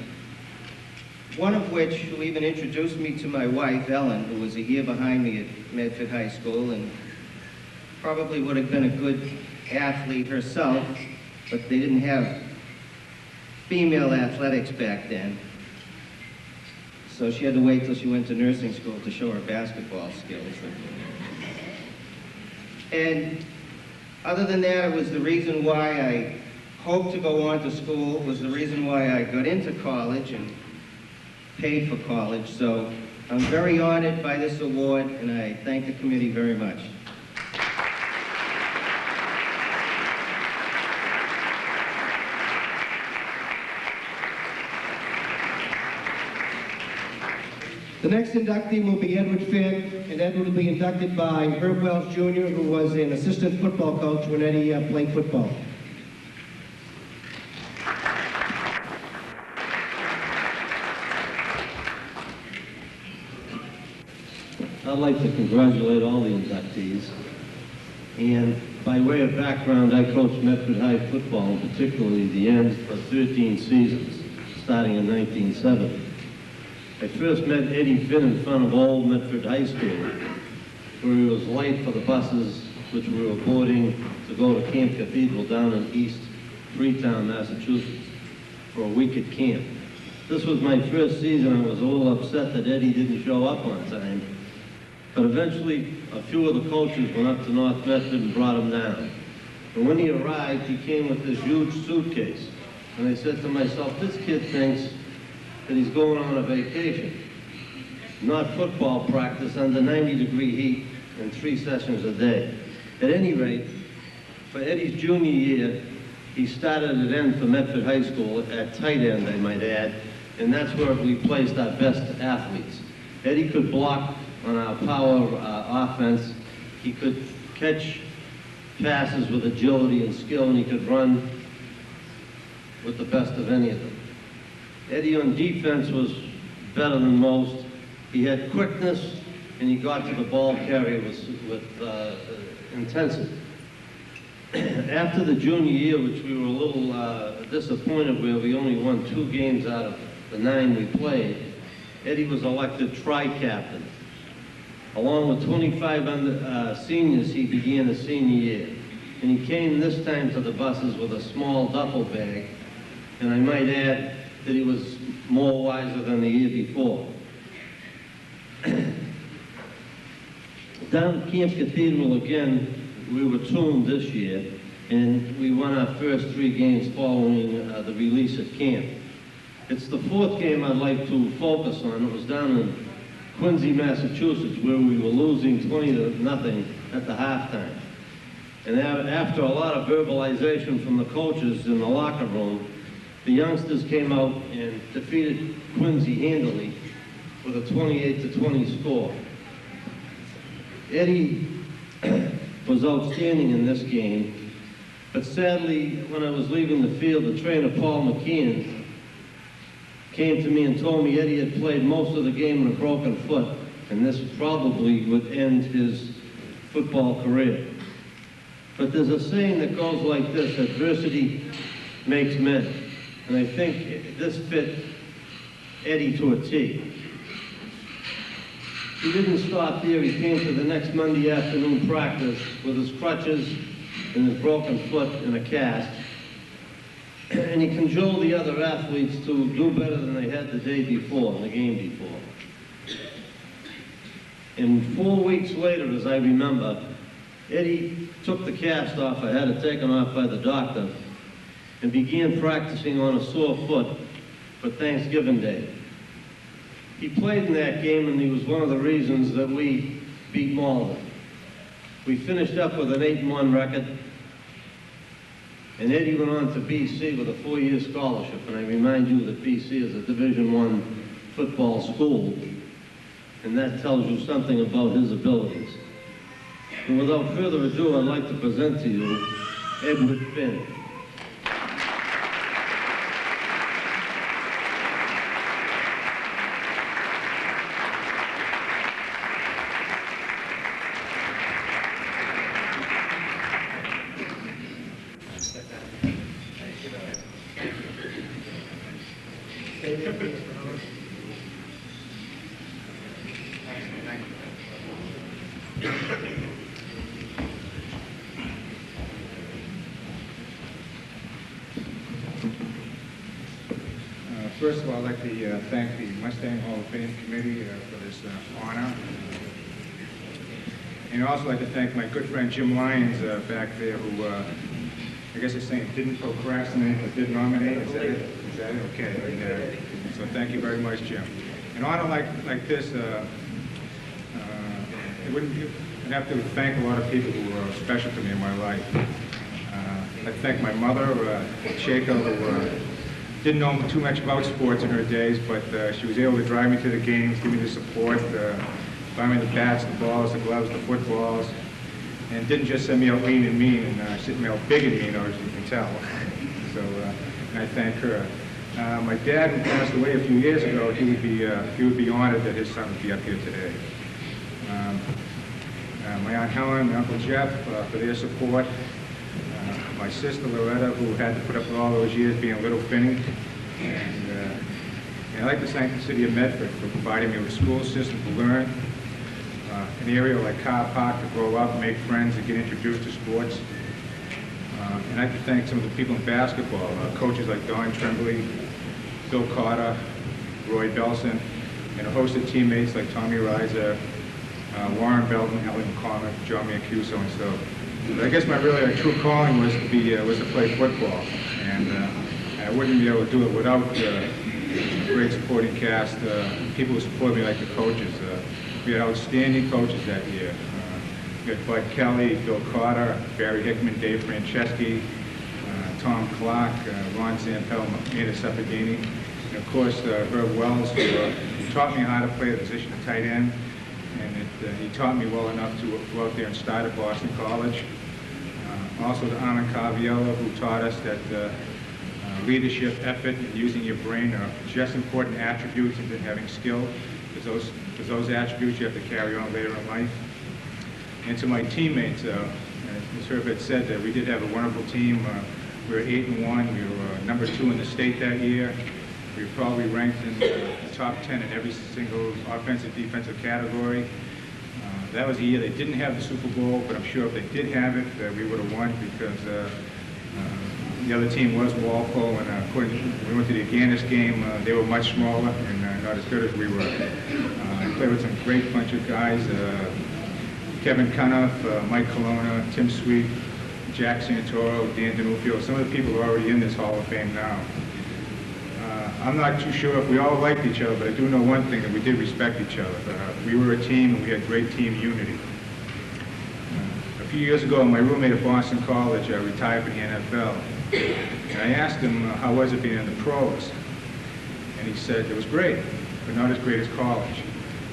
One of which, who even introduced me to my wife, Ellen, who was a year behind me at Medford High School and probably would have been a good athlete herself, but they didn't have female athletics back then. So she had to wait till she went to nursing school to show her basketball skills. And other than that, it was the reason why I hoped to go on to school, it was the reason why I got into college and paid for college. So I'm very honored by this award, and I thank the committee very much. The next inductee will be Edward Finn, and Edward will be inducted by Herb Wells Jr., who was an assistant football coach when Eddie played football. I'd like to congratulate all the inductees. And by way of background, I coached Medford High football, particularly the end, for 13 seasons, starting in 1970. I first met Eddie Finn in front of old Medford High School, where he was late for the buses, which we were boarding to go to Camp Cathedral down in East Freetown, Massachusetts, for a week at camp. This was my first season. I was a little upset that Eddie didn't show up on time. But eventually, a few of the coaches went up to North Medford and brought him down. And when he arrived, he came with this huge suitcase. And I said to myself, this kid thinks that he's going on a vacation, not football practice under 90-degree heat and 3 sessions a day. At any rate, for Eddie's junior year, he started at end for Medford High School, at tight end, I might add, and that's where we placed our best athletes. Eddie could block on our power offense. He could catch passes with agility and skill, and he could run with the best of any of them. Eddie on defense was better than most. He had quickness, and he got to the ball carrier with intensity. After the junior year, which we were a little disappointed where we only won 2 games out of the 9 we played, Eddie was elected tri-captain. Along with 25 seniors, he began his senior year. And he came this time to the buses with a small duffel bag. And I might add that he was more wiser than the year before. Down at Camp Cathedral again, we were tuned this year, and we won our first 3 games following the release at camp. It's the 4th game I'd like to focus on. It was down in Quincy, Massachusetts, where we were losing 20-0 at the halftime. And after a lot of verbalization from the coaches in the locker room, the youngsters came out and defeated Quincy handily with a 28-20 score. Eddie was outstanding in this game, but sadly, when I was leaving the field, the trainer, Paul McKeon, came to me and told me Eddie had played most of the game with a broken foot, and this probably would end his football career. But there's a saying that goes like this: adversity makes men. And I think this fit Eddie to a T. He didn't stop there. He came to the next Monday afternoon practice with his crutches and his broken foot in a cast. And he cajoled the other athletes to do better than they had the day before, the game before. And 4 weeks later, as I remember, Eddie took the cast off. I had it taken off by the doctor, and began practicing on a sore foot for Thanksgiving Day. He played in that game, and he was one of the reasons that we beat Malden. We finished up with an 8-1 record, and Eddie went on to BC with a 4-year scholarship. And I remind you that BC is a Division I football school, and that tells you something about his abilities. And without further ado, I'd like to present to you Edward Finn. First of all, I'd like to thank the Mustang Hall of Fame Committee for this honor. And I'd also like to thank my good friend Jim Lyons back there, who I guess is saying didn't procrastinate but did nominate. Is that it? Is that it? Okay. And, so thank you very much, Jim. An honor like this, I'd have to thank a lot of people who were special to me in my life. I'd thank my mother, Shaker, who didn't know too much about sports in her days, but she was able to drive me to the games, give me the support, buy me the bats, the balls, the gloves, the footballs, and didn't just send me out lean and mean, and sent me out big and mean, as you can tell. So, and I thank her. My dad, who passed away a few years ago, he would be honored that his son would be up here today. My Aunt Helen, my Uncle Jeff, for their support. My sister Loretta, who had to put up with all those years being a little Finny. And I'd like to thank the city of Medford for providing me with a school system to learn, an area like Car Park to grow up, make friends, and get introduced to sports. And I'd like to thank some of the people in basketball, coaches like Don Tremblay, Bill Carter, Roy Belson, and a host of teammates like Tommy Reiser, Warren Belton, Ellie McCormick, John Mancuso, and so. But I guess my really true calling was to play football, and I wouldn't be able to do it without a great supporting cast, people who support me like the coaches. We had outstanding coaches that year. We had Bud Kelly, Bill Carter, Barry Hickman, Dave Franceschi, Tom Clark, Ron Zampel, Maida Sepagini, and of course Herb Wells, who taught me how to play the position of tight end. And he taught me well enough to go out there and start at Boston College. Also to Armin Caviello, who taught us that leadership, effort, and using your brain are just important attributes into having skill, because those attributes you have to carry on later in life. And to my teammates, as Herb had said, that we did have a wonderful team. We were 8-1. We were number 2 in the state that year. We were probably ranked in the top 10 in every single offensive, defensive category. That was the year they didn't have the Super Bowl, but I'm sure if they did have it, we would have won because the other team was Walpole, and according to, when we went to the Aganis game, they were much smaller and not as good as we were. I played with some great bunch of guys, Kevin Cunoff, Mike Colonna, Tim Sweet, Jack Santoro, Dan D'Onofrio. Some of the people are already in this Hall of Fame now. I'm not too sure if we all liked each other, but I do know one thing, that we did respect each other. We were a team, and we had great team unity. A few years ago, my roommate at Boston College retired from the NFL. And I asked him, how was it being in the pros? And he said, it was great, but not as great as college.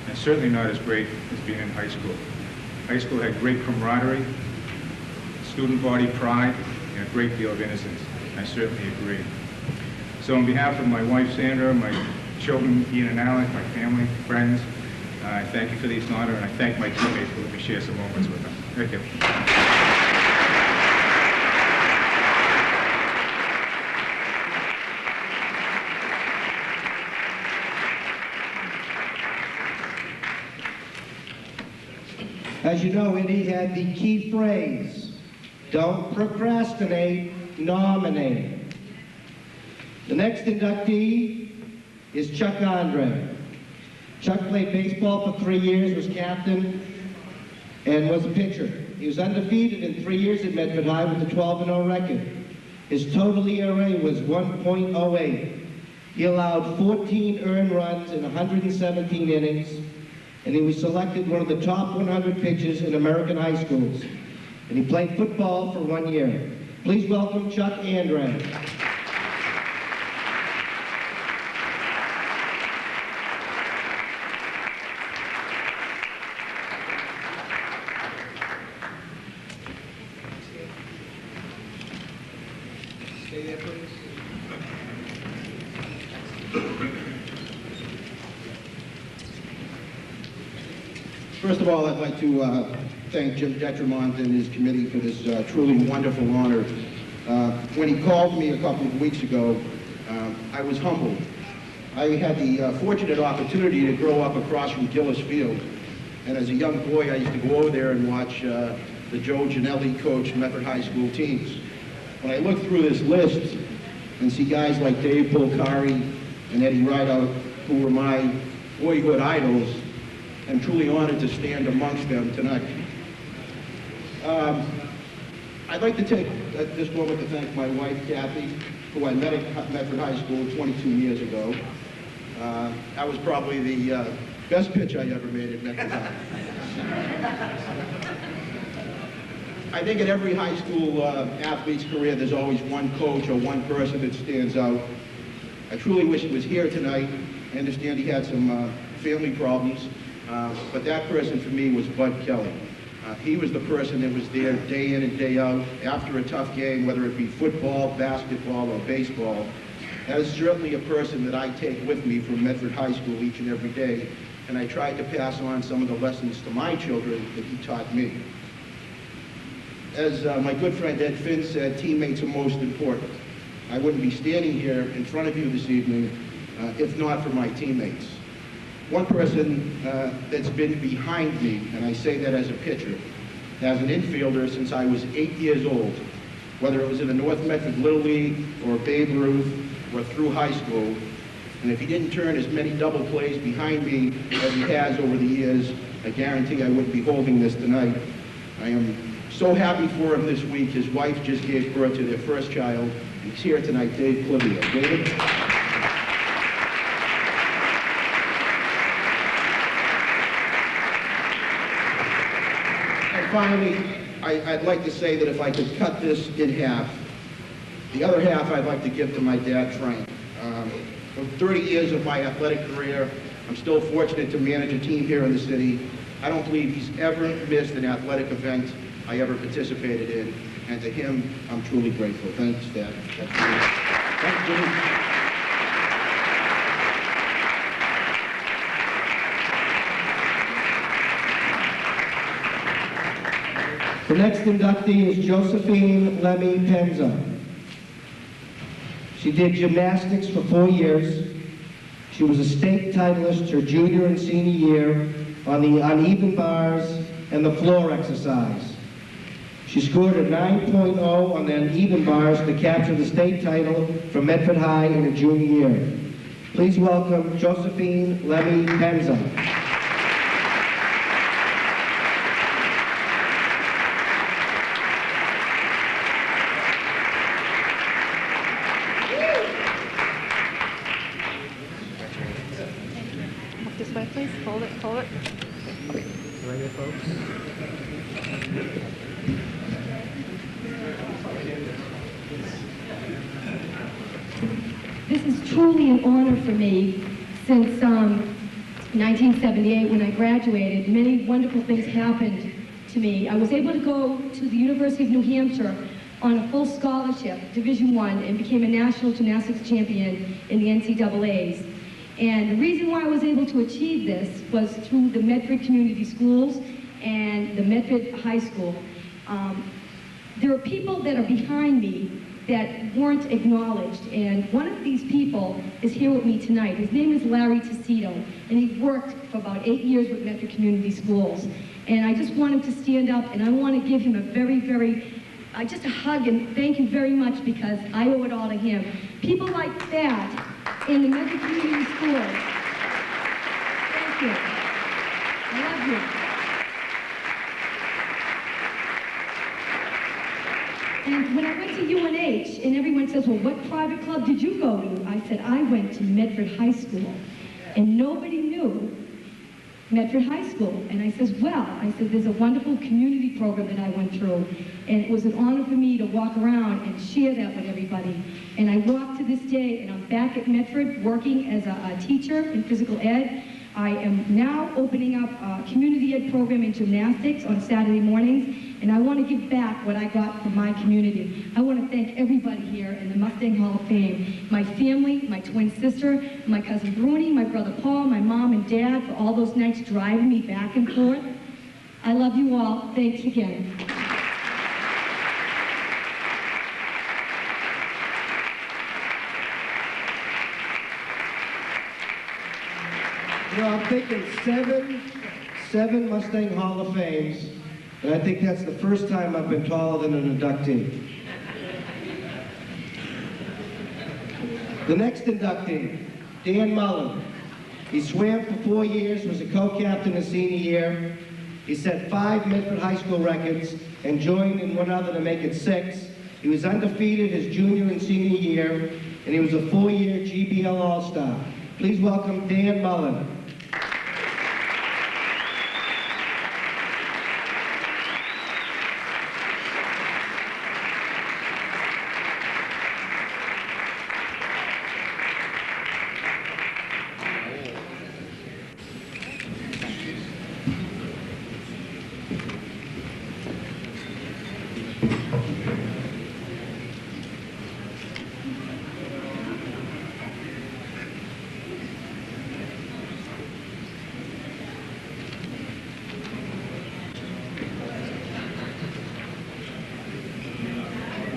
And certainly not as great as being in high school. High school had great camaraderie, student body pride, and a great deal of innocence. I certainly agree. So on behalf of my wife, Sandra, my children, Ian and Alec, my family, friends, I thank you for this honor, and I thank my teammates for letting me share some moments with them. Thank you. As you know, Eddie had the key phrase, don't procrastinate, nominate. The next inductee is Chuck Andre. Chuck played baseball for 3 years, was captain, and was a pitcher. He was undefeated in 3 years at Medford High with a 12-0 record. His total ERA was 1.08. He allowed 14 earned runs in 117 innings, and he was selected one of the top 100 pitchers in American high schools. And he played football for 1 year. Please welcome Chuck Andre. Stay there, please. First of all, I'd like to thank Jim Detremont and his committee for this truly wonderful honor. When he called me a couple of weeks ago, I was humbled. I had the fortunate opportunity to grow up across from Gillis Field, and as a young boy, I used to go over there and watch the Joe Ginelli coached Medford High School teams. When I look through this list and see guys like Dave Polcari and Eddie Rideout, who were my boyhood idols, I'm truly honored to stand amongst them tonight. I'd like to take this moment to thank my wife, Kathy, who I met at Medford High School 22 years ago. That was probably the best pitch I ever made at Medford High. I think in every high school athlete's career, there's always one coach or one person that stands out. I truly wish he was here tonight. I understand he had some family problems. But that person for me was Bud Kelly. He was the person that was there day in and day out after a tough game, whether it be football, basketball, or baseball. That is certainly a person that I take with me from Medford High School each and every day, and I tried to pass on some of the lessons to my children that he taught me. As my good friend Ed Finn said, teammates are most important. I wouldn't be standing here in front of you this evening if not for my teammates. One person that's been behind me, and I say that as a pitcher, as an infielder since I was 8 years old, whether it was in the North Medford Little League or Babe Ruth or through high school. And if he didn't turn as many double plays behind me as he has over the years, I guarantee I wouldn't be holding this tonight. I am so happy for him this week. His wife just gave birth to their first child. He's here tonight, Dave Clivio. David? Finally, I'd like to say that if I could cut this in half, the other half I'd like to give to my dad, Frank. For 30 years of my athletic career, I'm still fortunate to manage a team here in the city. I don't believe he's ever missed an athletic event I ever participated in, and to him, I'm truly grateful. Thanks, Dad. Thanks, Jimmy. The next inductee is Josephine Lemmy Penza. She did gymnastics for 4 years. She was a state titleist her junior and senior year on the uneven bars and the floor exercise. She scored a 9.0 on the uneven bars to capture the state title from Medford High in her junior year. Please welcome Josephine Lemmy Penza. This way, please. Hold it, hold it. Right here, folks. This is truly an honor for me. Since 1978, when I graduated, many wonderful things happened to me. I was able to go to the University of New Hampshire on a full scholarship, Division I, and became a national gymnastics champion in the NCAAs. And the reason why I was able to achieve this was through the Medford Community Schools and the Medford High School. There are people that are behind me that weren't acknowledged, and one of these people is here with me tonight. His name is Larry Tessito, and he worked for about 8 years with Medford Community Schools. And I just want him to stand up, and I want to give him a just a hug and thank you very much, because I owe it all to him. People like that in the Medford Community Schools. Thank you. I love you. And when I went to UNH, and everyone says, well, what private club did you go to? I said, I went to Medford High School. And nobody knew Medford High School. And I says, well, there's a wonderful community program that I went through. And it was an honor for me to walk around and share that with everybody. And I walk to this day, and I'm back at Medford working as a teacher in physical ed. I am now opening up a community ed program in gymnastics on Saturday mornings, and I want to give back what I got from my community. I want to thank everybody here in the Mustang Hall of Fame, my family, my twin sister, my cousin Bruni, my brother Paul, my mom and dad for all those nights driving me back and forth. I love you all. Thanks again. You know, I'm thinking seven Mustang Hall of Fames, and I think that's the first time I've been taller than an inductee. The next inductee, Dan Mullen. He swam for 4 years, was a co-captain his senior year. He set 5 Medford High School records and joined in one other to make it 6. He was undefeated his junior and senior year, and he was a 4-year GBL All-Star. Please welcome Dan Mullen.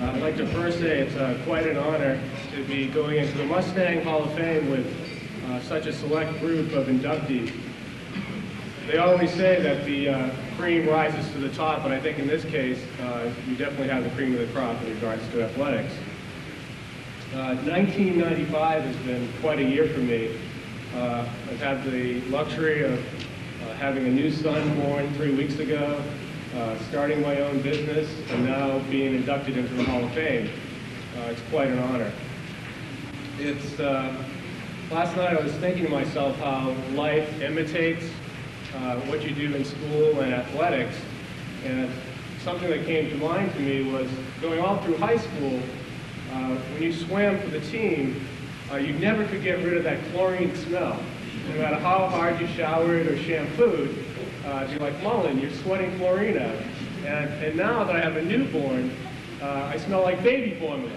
I'd like to first say it's quite an honor to be going into the Mustang Hall of Fame with such a select group of inductees. They always say that the cream rises to the top, but I think in this case, we definitely have the cream of the crop in regards to athletics. 1995 has been quite a year for me. I've had the luxury of having a new son born 3 weeks ago, starting my own business, and now being inducted into the Hall of Fame. It's quite an honor. Last night I was thinking to myself how life imitates what you do in school and athletics, and something that came to mind to me was going all through high school, when you swam for the team, you never could get rid of that chlorine smell. No matter how hard you showered or shampooed, you're like, Mullen, you're sweating chlorine out. And now that I have a newborn, I smell like baby formula.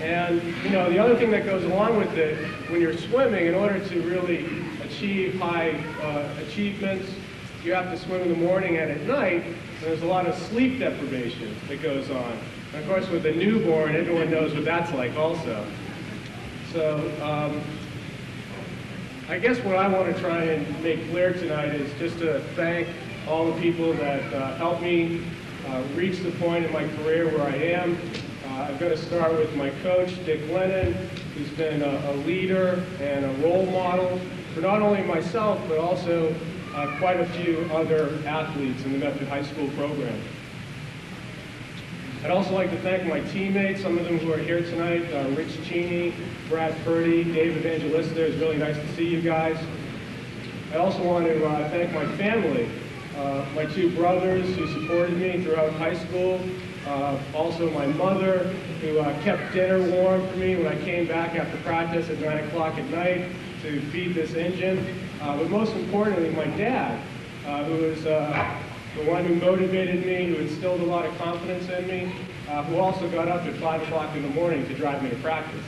And, you know, the other thing that goes along with it, when you're swimming, in order to really achieve high achievements, you have to swim in the morning and at night, and there's a lot of sleep deprivation that goes on. And of course, with a newborn, everyone knows what that's like also. So I guess what I want to try and make clear tonight is just to thank all the people that helped me reach the point in my career where I am. I'm going to start with my coach, Dick Lennon, who's been a leader and a role model for not only myself, but also quite a few other athletes in the Medford High School program. I'd also like to thank my teammates, some of them who are here tonight, Rich Cheney, Brad Purdy, Dave Evangelista. It's really nice to see you guys. I also want to thank my family, my two brothers who supported me throughout high school, also my mother who kept dinner warm for me when I came back after practice at 9 o'clock at night to feed this engine. But most importantly, my dad, who was the one who motivated me, who instilled a lot of confidence in me, who also got up at 5 o'clock in the morning to drive me to practice.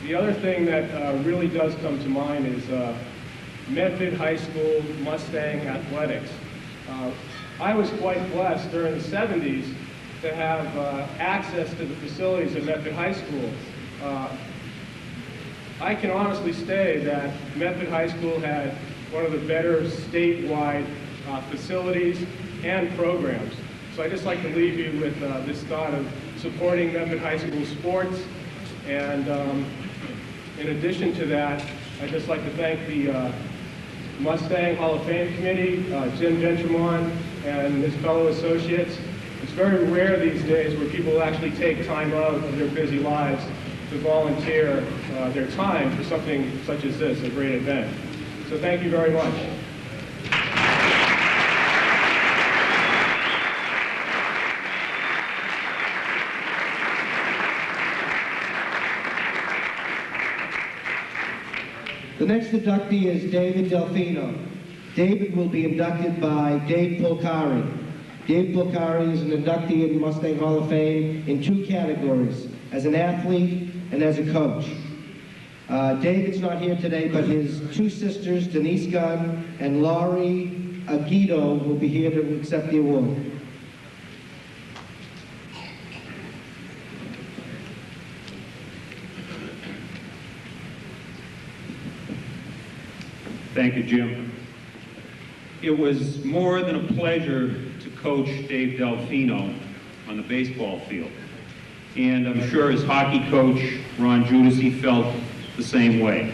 The other thing that really does come to mind is Medford High School Mustang athletics. I was quite blessed during the 70s to have access to the facilities of Medford High School. I can honestly say that Medford High School had one of the better statewide facilities and programs. So I'd just like to leave you with this thought of supporting Medford High School sports. And in addition to that, I'd just like to thank the Mustang Hall of Fame Committee, Jim Gentrimon and his fellow associates. It's very rare these days where people actually take time out of their busy lives to volunteer their time for something such as this, a great event. So thank you very much. The next inductee is David Delfino. David will be inducted by Dave Polcari. Dave Polcari is an inductee in the Mustang Hall of Fame in two categories, as an athlete and as a coach. David's not here today, but his two sisters, Denise Gunn and Laurie Aguido, will be here to accept the award. Thank you, Jim. It was more than a pleasure to coach Dave Delfino on the baseball field. And I'm sure his hockey coach, Ron Giudice, felt the same way.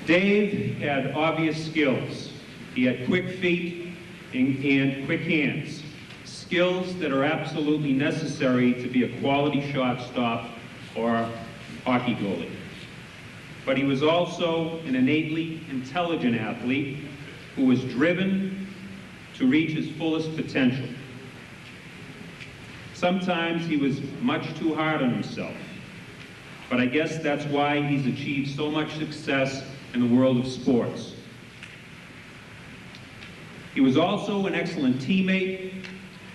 Dave had obvious skills. He had quick feet and quick hands, skills that are absolutely necessary to be a quality shortstop or hockey goalie. But he was also an innately intelligent athlete who was driven to reach his fullest potential. Sometimes he was much too hard on himself, but I guess that's why he's achieved so much success in the world of sports. He was also an excellent teammate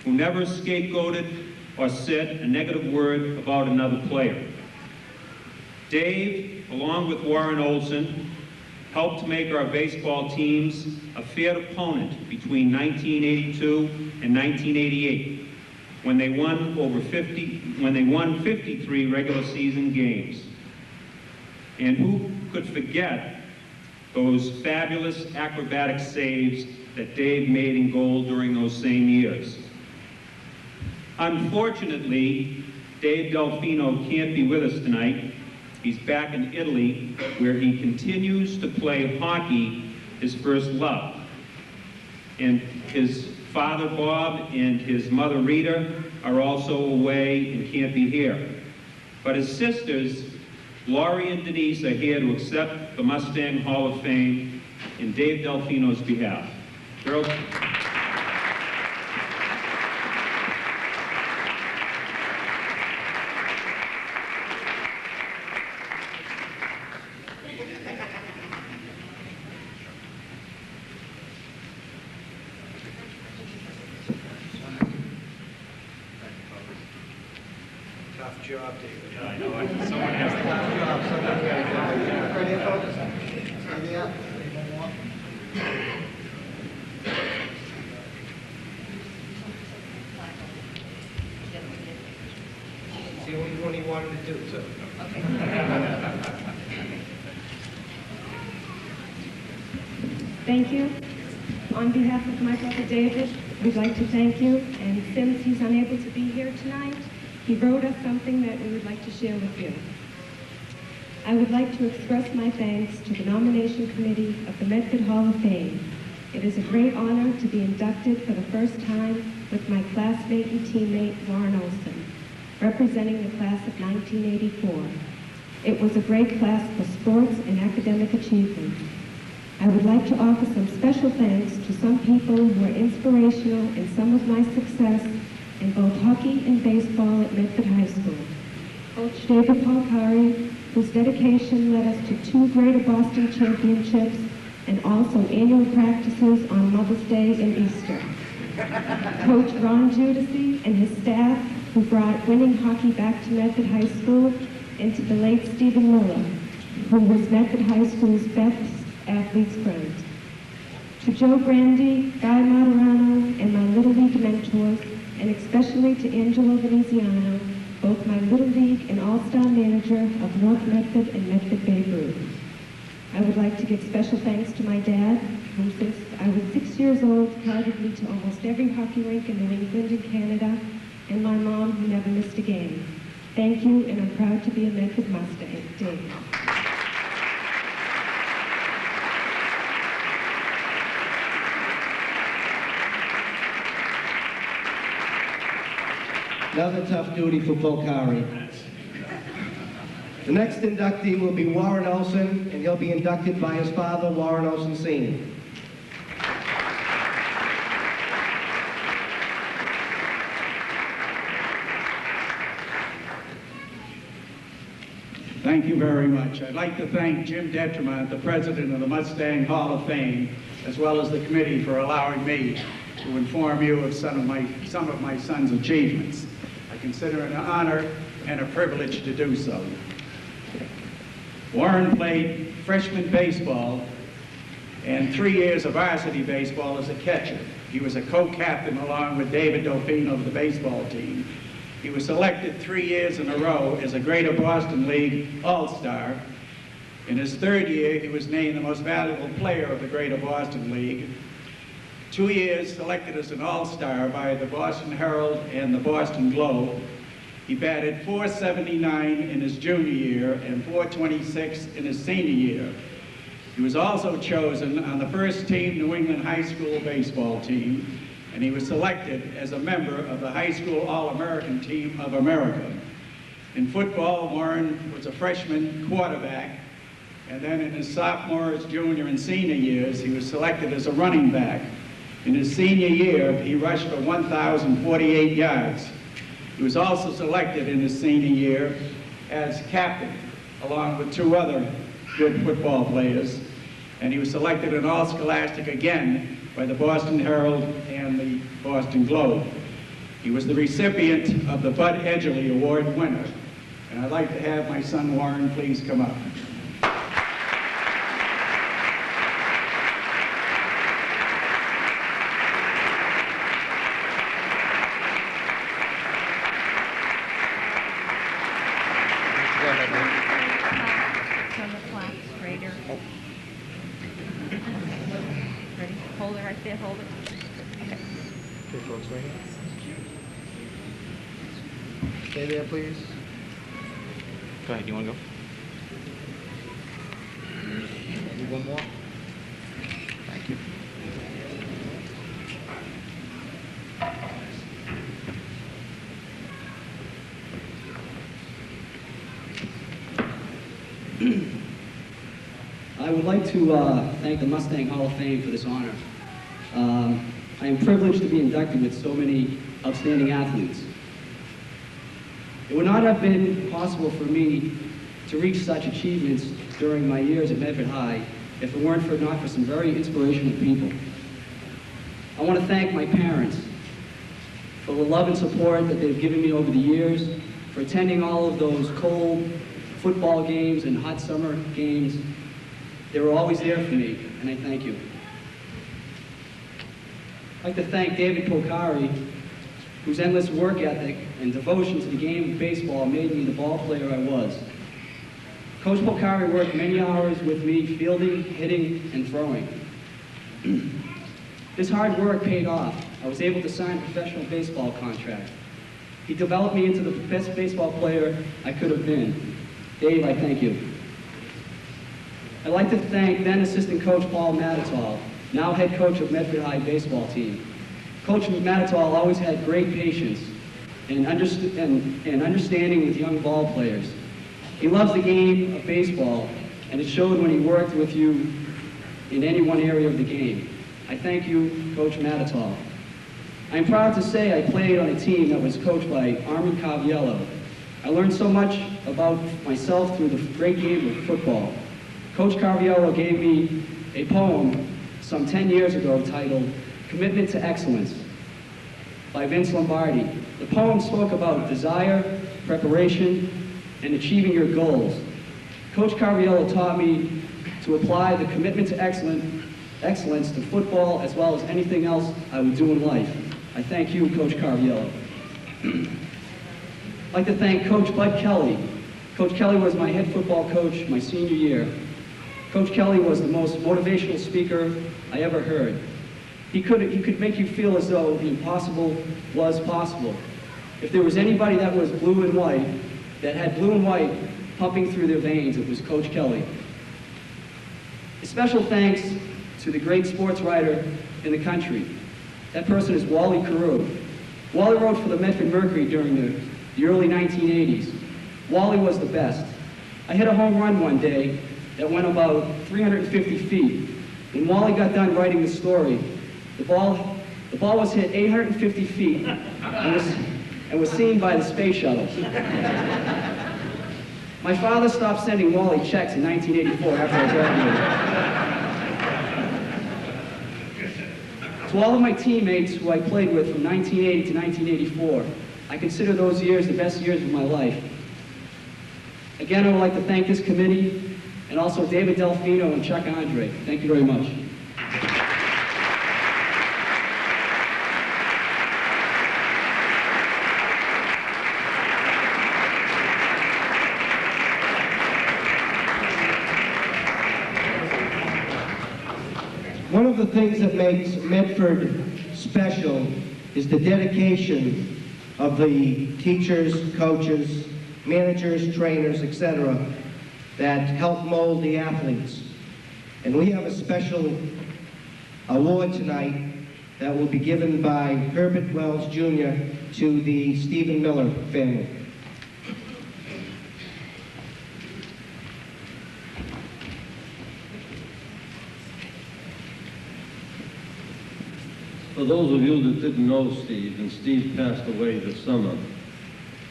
who never scapegoated or said a negative word about another player. Dave, along with Warren Olson, helped make our baseball teams a fair opponent between 1982 and 1988, when they won 53 regular season games. And who could forget those fabulous acrobatic saves that Dave made in goal during those same years? Unfortunately, Dave Delfino can't be with us tonight. He's back in Italy, where he continues to play hockey, his first love. And his father, Bob, and his mother, Rita, are also away and can't be here. But his sisters, Laurie and Denise, are here to accept the Mustang Hall of Fame in Dave Delfino's behalf. Girls. Tough job, David. Yeah, I know. Someone has to. Tough job. Somebody's got to do it. Ready, folks? Ready up. the only one he wanted to do, so. Thank you. On behalf of my brother David, we'd like to thank you, and since he's unable to be here tonight, he wrote us something that we would like to share with you. I would like to express my thanks to the nomination committee of the Medford Hall of Fame. It is a great honor to be inducted for the first time with my classmate and teammate, Warren Olson, representing the class of 1984. It was a great class for sports and academic achievement. I would like to offer some special thanks to some people who were inspirational in some of my success in both hockey and baseball at Medford High School. Coach David Polcari, whose dedication led us to 2 Greater Boston championships and also annual practices on Mother's Day and Easter. Coach Ron Judici and his staff, who brought winning hockey back to Medford High School, and to the late Stephen Miller, who was Medford High School's best athlete's friend. To Joe Grandi, Guy Materano, and my Little League mentors, and especially to Angelo Veneziano, both my Little League and All-Star manager of North Medford and Medford Babe Ruth. I would like to give special thanks to my dad, who since I was 6 years old guided me to almost every hockey rink in New England and Canada, and my mom, who never missed a game. Thank you, and I'm proud to be a Medford Mustang. Dave. Another tough duty for Polcari. The next inductee will be Warren Olson, and he'll be inducted by his father, Warren Olson Sr. Thank you very much. I'd like to thank Jim Detriment, the president of the Mustang Hall of Fame, as well as the committee for allowing me to inform you of some of my son's achievements. I consider it an honor and a privilege to do so. Warren played freshman baseball and 3 years of varsity baseball as a catcher. He was a co-captain along with David Delfino of the baseball team. He was selected 3 years in a row as a Greater Boston League All-Star. In his 3rd year, he was named the most valuable player of the Greater Boston League. 2 years selected as an All-Star by the Boston Herald and the Boston Globe. He batted .479 in his junior year and .426 in his senior year. He was also chosen on the first team New England high school baseball team, and he was selected as a member of the High School All-American Team of America. In football, Warren was a freshman quarterback, and then in his sophomore, junior, and senior years, he was selected as a running back. In his senior year, he rushed for 1,048 yards. He was also selected in his senior year as captain, along with 2 other good football players, and he was selected in All-Scholastic again by the Boston Herald and the Boston Globe. He was the recipient of the Bud Edgerly Award winner, and I'd like to have my son Warren please come up. Hold it. Okay. Okay, folks, right here. Stay there, please. Go ahead, you want to go? Need one more? Thank you. I would like to thank the Mustang Hall of Fame for this honor. I am privileged to be inducted with so many outstanding athletes. It would not have been possible for me to reach such achievements during my years at Medford High if it weren't not for some very inspirational people. I want to thank my parents for the love and support that they've given me over the years, for attending all of those cold football games and hot summer games. They were always there for me, and I thank you. I'd like to thank David Polcari whose endless work ethic and devotion to the game of baseball made me the ball player I was. Coach Polcari worked many hours with me fielding, hitting, and throwing. This hard work paid off. I was able to sign a professional baseball contract. He developed me into the best baseball player I could have been. Dave, I thank you. I'd like to thank then assistant coach Paul Matitall, now head coach of Medford High baseball team. Coach Matitall always had great patience and understanding with young ball players. He loves the game of baseball, and it showed when he worked with you in any one area of the game. I thank you, Coach Matitall. I'm proud to say I played on a team that was coached by Armin Caviello. I learned so much about myself through the great game of football. Coach Caviello gave me a poem some 10 years ago titled Commitment to Excellence by Vince Lombardi. The poem spoke about desire, preparation, and achieving your goals. Coach Caviello taught me to apply the commitment to excellence to football as well as anything else I would do in life. I thank you, Coach Caviello. I'd like to thank Coach Bud Kelly. Coach Kelly was my head football coach my senior year. Coach Kelly was the most motivational speaker I ever heard. He could make you feel as though the impossible was possible. If there was anybody that was blue and white, that had blue and white pumping through their veins, it was Coach Kelly. A special thanks to the great sports writer in the country. That person is Wally Carew. Wally wrote for the Medford Mercury during the early 1980s. Wally was the best. I hit a home run one day that went about 350 feet. When Wally got done writing the story, the ball was hit 850 feet and was seen by the space shuttle. My father stopped sending Wally checks in 1984 after I graduated. To all of my teammates who I played with from 1980 to 1984, I consider those years the best years of my life. Again, I would like to thank this committee and also David Delfino and Chuck Andre. Thank you very much. One of the things that makes Medford special is the dedication of the teachers, coaches, managers, trainers, etc., that help mold the athletes. And we have a special award tonight that will be given by Herbert Wells Jr. to the Stephen Miller family. For those of you that didn't know Steve, and Steve passed away this summer,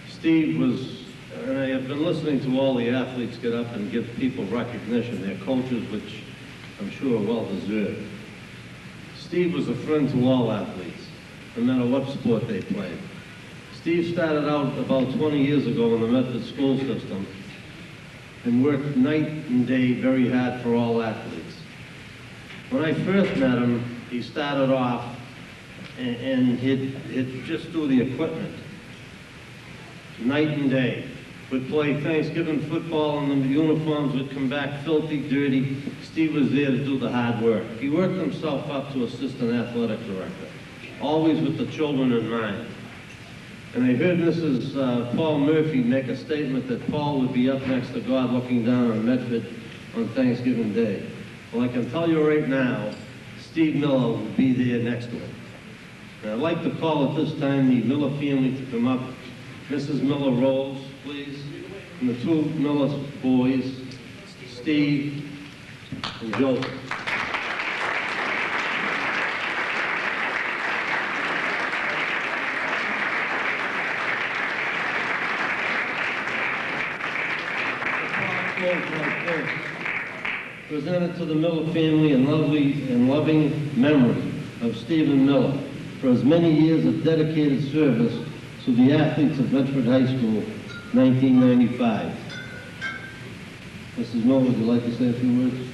Steve was, and I have been listening to all the athletes get up and give people recognition, their coaches, which I'm sure are well deserved. Steve was a friend to all athletes, no matter what sport they played. Steve started out about 20 years ago in the Medford school system and worked night and day very hard for all athletes. When I first met him, he started off and he'd just do the equipment, night and day. We'd play Thanksgiving football and the uniforms would come back filthy, dirty. Steve was there to do the hard work. He worked himself up to assistant athletic director, always with the children in mind. And I heard Mrs. Paul Murphy make a statement that Paul would be up next to God looking down on Medford on Thanksgiving Day. Well, I can tell you right now, Steve Miller will be there next to him. And I'd like to call at this time the Miller family to come up. Mrs. Miller Rose, please, and the two Miller boys, Steve and Joseph. Presented to the Miller family in loving memory of Stephen Miller for his many years of dedicated service to the athletes of Medford High School, 1995. Mrs. Miller, would you like to say a few words?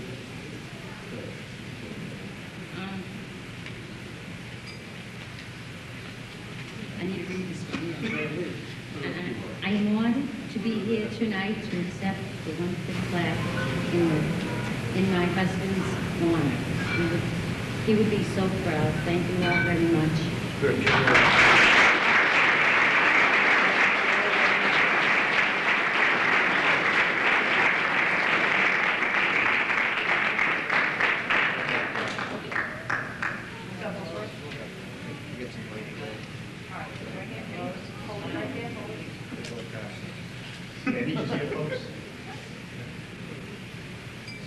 I need to read this to you. I am honored to be here tonight to accept the wonderful plaque in my husband's honor. He would be so proud. Thank you all very much. Good.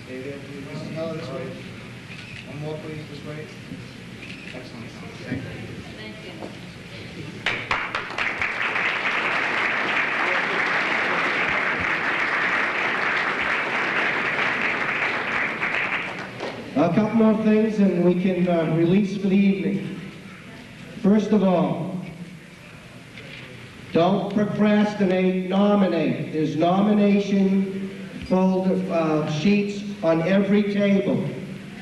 Stay there, please. No, this way. One more, please, this way. Excellent. Thank you. Thank you. A couple more things and we can release for the evening. First of all, don't procrastinate, nominate. There's nomination folder sheets on every table.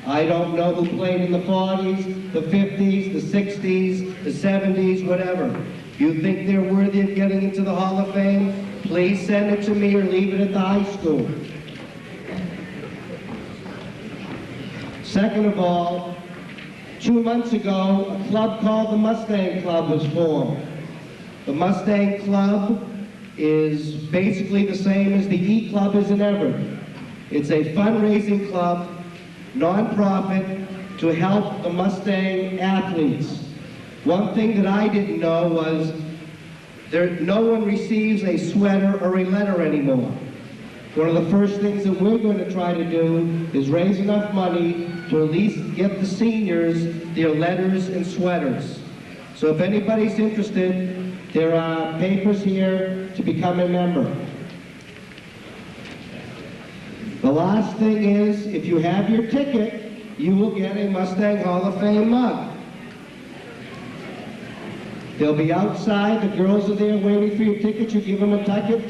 I don't know who played in the 40s, the 50s, the 60s, the 70s, whatever. If you think they're worthy of getting into the Hall of Fame, please send it to me or leave it at the high school. Second of all, 2 months ago, a club called the Mustang Club was formed. The Mustang Club is basically the same as the E Club is in Everett. It's a fundraising club, non-profit, to help the Mustang athletes. One thing that I didn't know was no one receives a sweater or a letter anymore. One of the first things that we're going to try to do is raise enough money to at least get the seniors their letters and sweaters. So if anybody's interested, there are papers here to become a member. The last thing is, if you have your ticket, you will get a Mustang Hall of Fame mug. They'll be outside, the girls are there waiting for your ticket, you give them a ticket,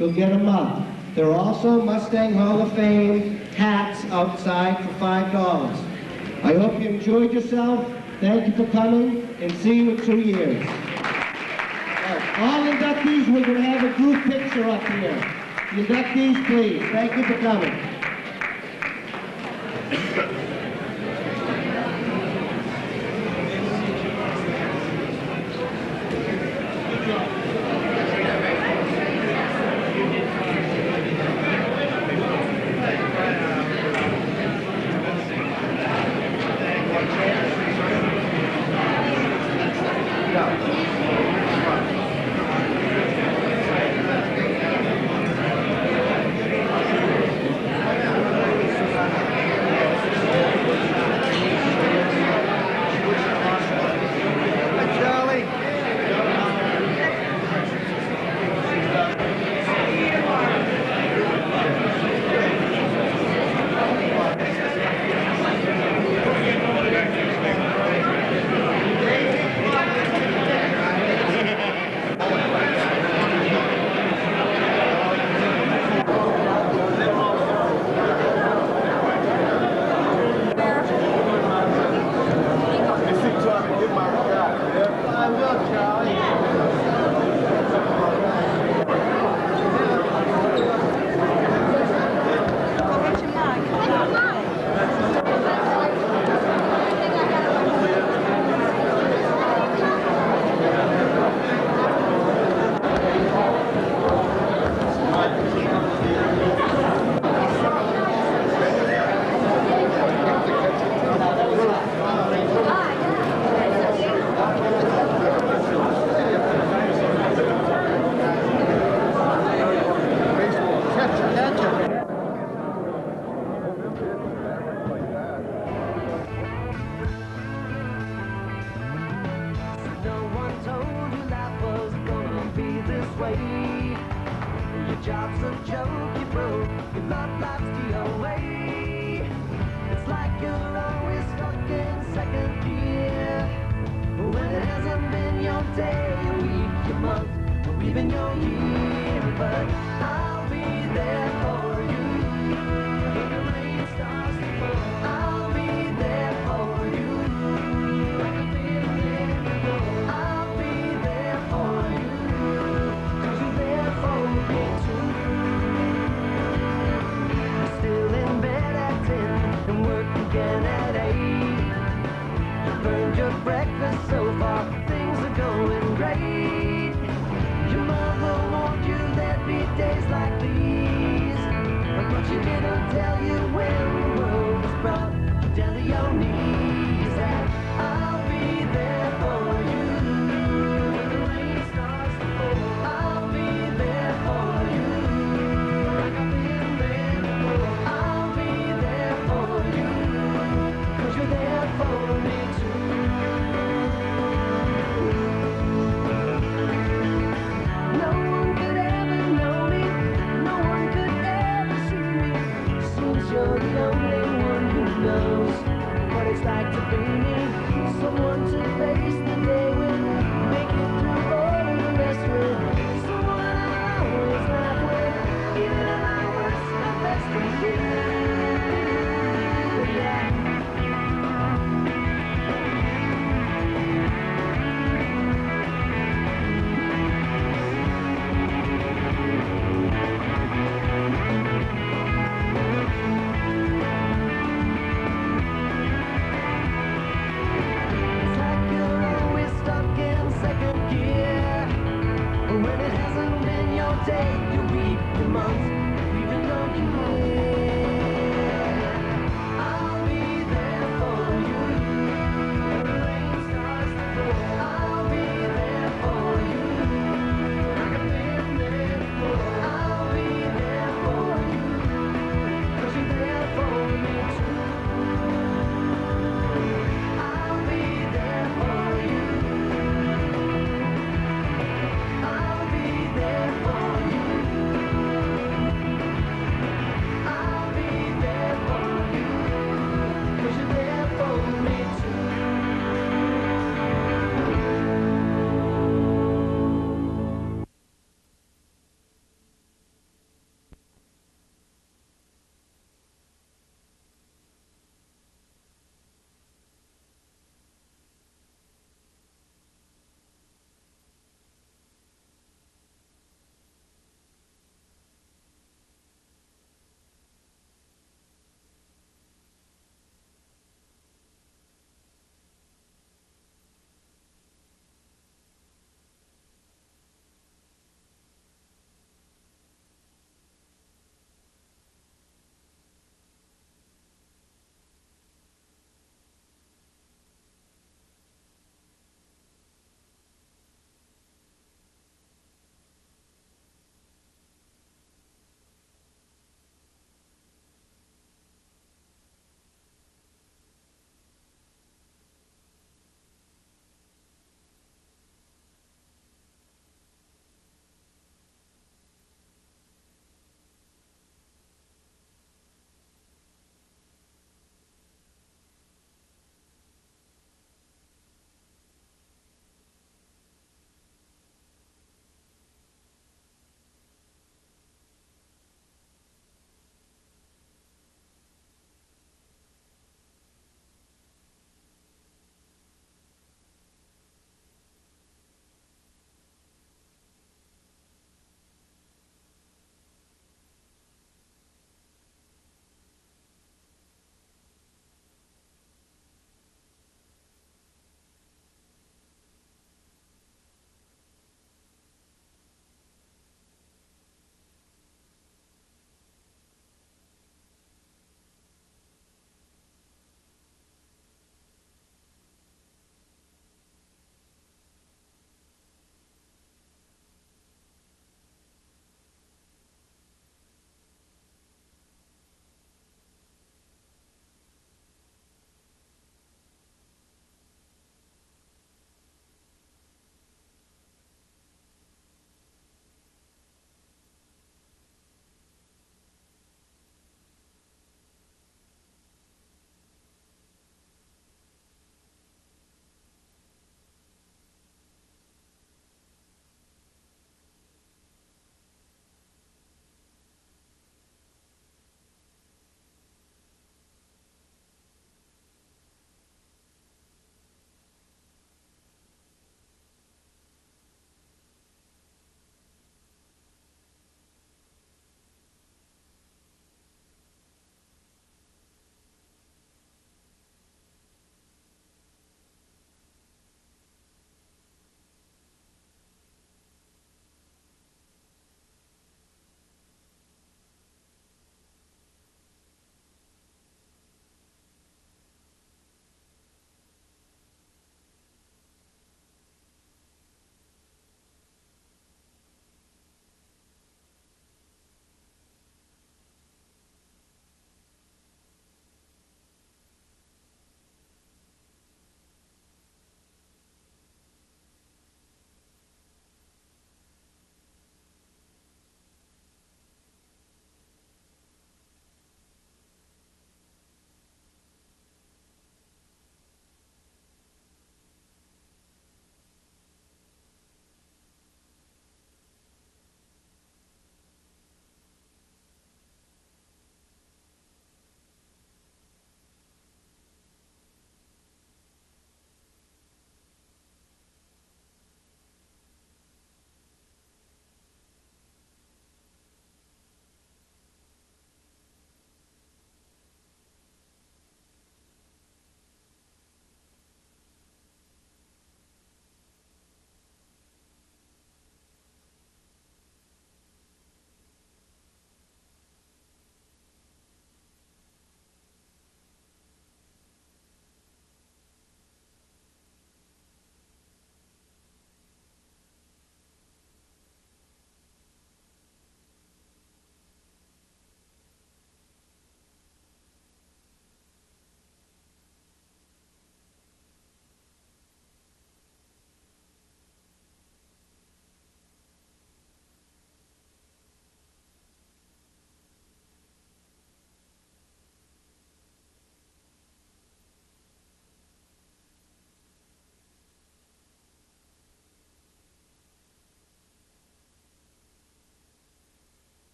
you'll get a mug. There are also Mustang Hall of Fame hats outside for $5. I hope you enjoyed yourself. Thank you for coming, and see you in 2 years. All inductees, we're going to have a group picture up here. The inductees, please. Thank you for coming. I'll be there. day, you reap the month.